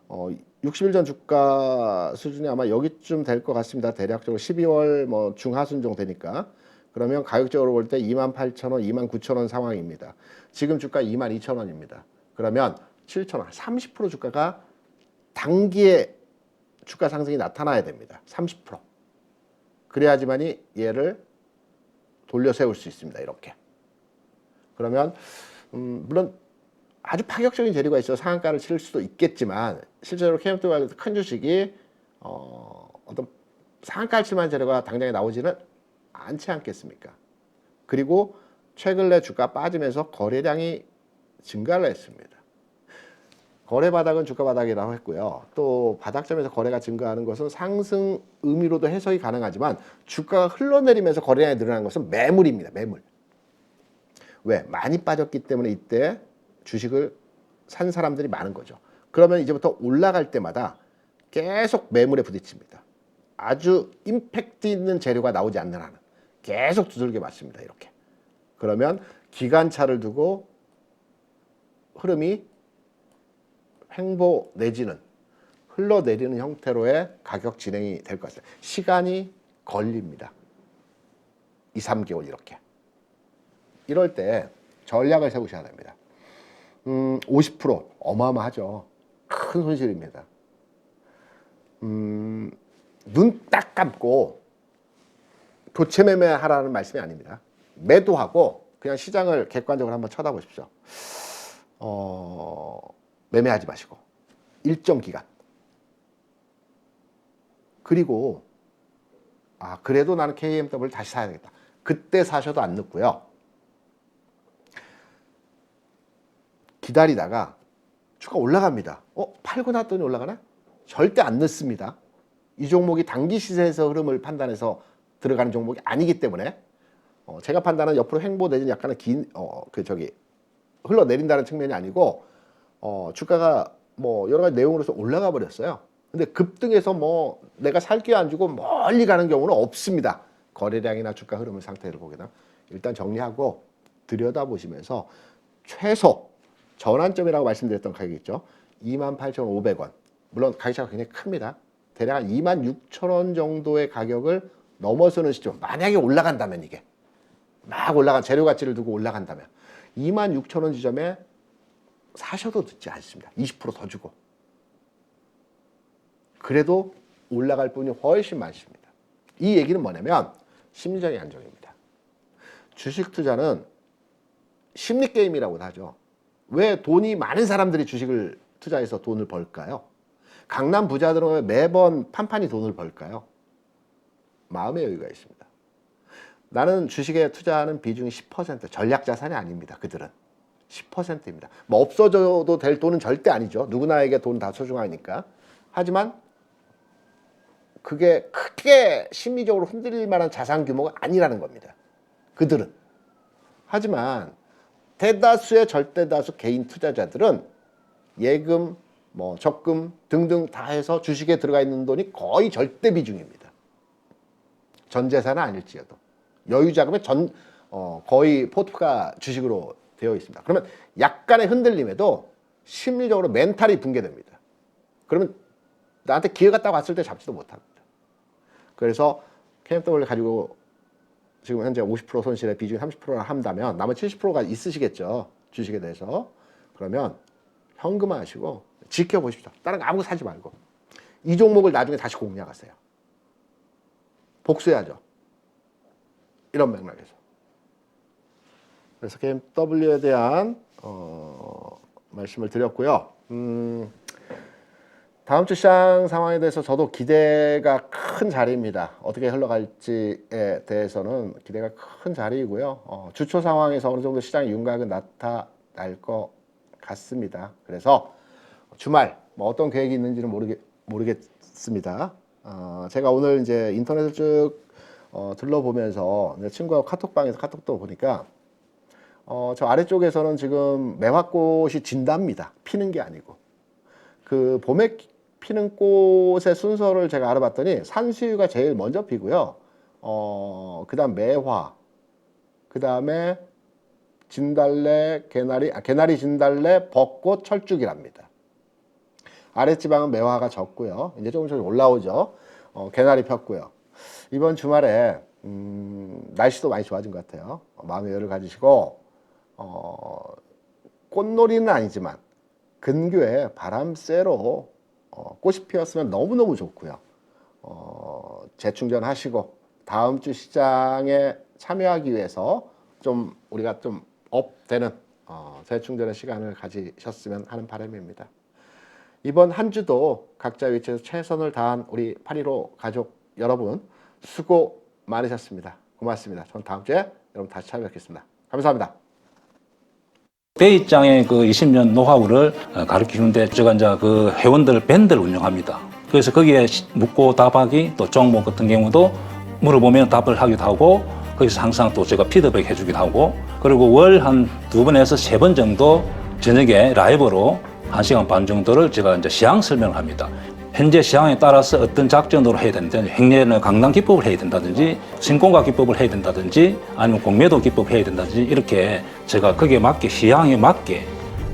60일 전 주가 수준이 아마 여기쯤 될 것 같습니다. 대략적으로 12월 뭐 중하순 정도 되니까. 그러면 가격적으로 볼 때 28,000원, 29,000원 상황입니다. 지금 주가 22,000원입니다. 그러면 7,000원, 30% 주가가 단기에 주가 상승이 나타나야 됩니다. 30%. 그래야지만이 얘를 돌려 세울 수 있습니다. 이렇게. 그러면 물론 아주 파격적인 재료가 있어 상한가를 칠 수도 있겠지만 실제로 KMW와 큰 주식이 어떤 상한가를 칠 만한 재료가 당장에 나오지는 않지 않겠습니까? 그리고 최근 내 주가 빠지면서 거래량이 증가를 했습니다. 거래 바닥은 주가 바닥이라고 했고요. 또 바닥점에서 거래가 증가하는 것은 상승 의미로도 해석이 가능하지만 주가가 흘러내리면서 거래량이 늘어나는 것은 매물입니다. 매물. 왜? 많이 빠졌기 때문에 이때 주식을 산 사람들이 많은 거죠. 그러면 이제부터 올라갈 때마다 계속 매물에 부딪힙니다. 아주 임팩트 있는 재료가 나오지 않는 한은 계속 두들겨 맞습니다. 이렇게. 그러면 기간차를 두고 흐름이 횡보 내지는 흘러내리는 형태로의 가격 진행이 될 것 같아요. 시간이 걸립니다. 2, 3개월 이렇게. 이럴 때 전략을 세우셔야 됩니다. 50% 어마어마하죠. 큰 손실입니다. 눈 딱 감고 교체 매매하라는 말씀이 아닙니다. 매도하고 그냥 시장을 객관적으로 한번 쳐다보십시오. 매매하지 마시고 일정 기간. 그리고 그래도 나는 KMW를 다시 사야겠다. 그때 사셔도 안 늦고요. 기다리다가 주가 올라갑니다. 팔고 났더니 올라가나? 절대 안 늦습니다. 이 종목이 단기 시세에서 흐름을 판단해서 들어가는 종목이 아니기 때문에 제가 판단은 옆으로 횡보 내지는 약간의 흘러내린다는 측면이 아니고 주가가 뭐 여러 가지 내용으로서 올라가 버렸어요. 근데 급등해서 뭐 내가 살 기회 안 주고 멀리 가는 경우는 없습니다. 거래량이나 주가 흐름을 상태로 보게 되면 일단 정리하고 들여다보시면서 최소 전환점이라고 말씀드렸던 가격이 있죠. 28,500원. 물론 가격차가 굉장히 큽니다. 대략 한 26,000원 정도의 가격을 넘어서는 시점. 만약에 올라간다면 이게 막 올라간 재료 가치를 두고 올라간다면 26,000원 지점에 사셔도 늦지 않습니다. 20%더 주고. 그래도 올라갈 분이 훨씬 많습니다. 이 얘기는 뭐냐면 심리적인 안정입니다. 주식 투자는 심리 게임이라고도 하죠. 왜 돈이 많은 사람들이 주식을 투자해서 돈을 벌까요? 강남 부자들은 왜 매번 판판이 돈을 벌까요? 마음의 여유가 있습니다. 나는 주식에 투자하는 비중이 10%, 전략 자산이 아닙니다. 그들은 10%입니다. 뭐 없어져도 될 돈은 절대 아니죠. 누구나에게 돈 다 소중하니까. 하지만 그게 크게 심리적으로 흔들릴 만한 자산 규모가 아니라는 겁니다. 그들은. 하지만 대다수의 절대다수 개인 투자자들은 예금, 뭐 적금 등등 다 해서 주식에 들어가 있는 돈이 거의 절대 비중입니다. 전 재산은 아닐지어도 여유 자금의 거의 포트가 주식으로 되어 있습니다. 그러면 약간의 흔들림에도 심리적으로 멘탈이 붕괴됩니다. 그러면 나한테 기회가 딱 왔을 때 잡지도 못합니다. 그래서 KMW를 가지고 지금 현재 50% 손실에 비중이 30%나 한다면 나머지 70%가 있으시겠죠. 주식에 대해서. 그러면 현금화하시고 지켜보십시오. 다른 거 아무것도 사지 말고. 이 종목을 나중에 다시 공략하세요. 복수해야죠. 이런 맥락에서. 그래서 KMW에 대한 말씀을 드렸고요. 다음 주 시장 상황에 대해서 저도 기대가 큰 자리입니다. 어떻게 흘러갈지에 대해서는 기대가 큰 자리이고요. 주초 상황에서 어느 정도 시장의 윤곽은 나타날 것 같습니다. 그래서 주말 뭐 어떤 계획이 있는지는 모르겠습니다. 제가 오늘 이제 인터넷을 쭉 둘러보면서 내 친구하고 카톡방에서 카톡도 보니까 저 아래쪽에서는 지금 매화꽃이 진답니다. 피는 게 아니고. 그 봄에 피는 꽃의 순서를 제가 알아봤더니 산수유가 제일 먼저 피고요. 그 다음 매화, 그 다음에 진달래, 개나리, 진달래, 벚꽃, 철쭉이랍니다. 아랫지방은 매화가 적고요. 이제 조금씩 올라오죠. 개나리 폈고요. 이번 주말에 날씨도 많이 좋아진 것 같아요. 마음의 여유를 가지시고 꽃놀이는 아니지만 근교에 바람 쐬러 꽃이 피었으면 너무너무 좋고요. 재충전하시고 다음 주 시장에 참여하기 위해서 좀 우리가 좀 업되는 재충전의 시간을 가지셨으면 하는 바람입니다. 이번 한 주도 각자 위치에서 최선을 다한 우리 8.15 가족 여러분 수고 많으셨습니다. 고맙습니다. 전 다음 주에 여러분 다시 찾아뵙겠습니다. 감사합니다. 대입장의 그 20년 노하우를 가르치는데 제가 이제 그 회원들 밴드를 운영합니다. 그래서 거기에 묻고 답하기 또 종목 같은 경우도 물어보면 답을 하기도 하고 거기서 항상 또 제가 피드백 해주기도 하고 그리고 월 한 2번에서 3번 정도 저녁에 라이브로 1시간 반 정도를 제가 이제 시황 설명을 합니다. 현재 시황에 따라서 어떤 작전으로 해야 되는지 횡례는 강당 기법을 해야 된다든지 신공가 기법을 해야 된다든지 아니면 공매도 기법을 해야 된다든지 이렇게 제가 거기에 맞게 시황에 맞게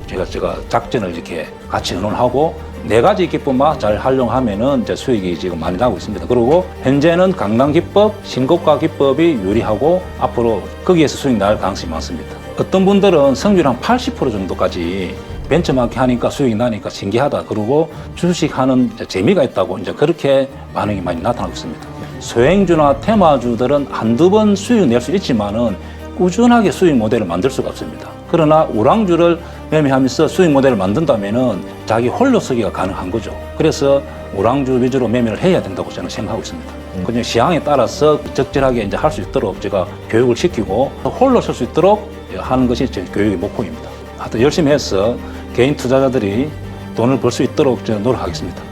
제가 작전을 이렇게 같이 의논하고 4가지 기법만 잘 활용하면은 이제 수익이 지금 많이 나고 있습니다. 그리고 현재는 강당 기법, 신고가 기법이 유리하고 앞으로 거기에서 수익 날 가능성이 많습니다. 어떤 분들은 성률 한 80% 정도까지 벤처마켓 하니까 수익이 나니까 신기하다. 그리고 주식하는 재미가 있다고 이제 그렇게 반응이 많이 나타나고 있습니다. 소행주나 테마주들은 한두 번 수익 낼 수 있지만은 꾸준하게 수익 모델을 만들 수가 없습니다. 그러나 우량주를 매매하면서 수익 모델을 만든다면은 자기 홀로 서기가 가능한 거죠. 그래서 우량주 위주로 매매를 해야 된다고 저는 생각하고 있습니다. 그냥 시황에 따라서 적절하게 이제 할 수 있도록 제가 교육을 시키고 홀로 설 수 있도록 하는 것이 제 교육의 목표입니다. 하여튼 열심히 해서 개인 투자자들이 돈을 벌 수 있도록 저는 노력하겠습니다.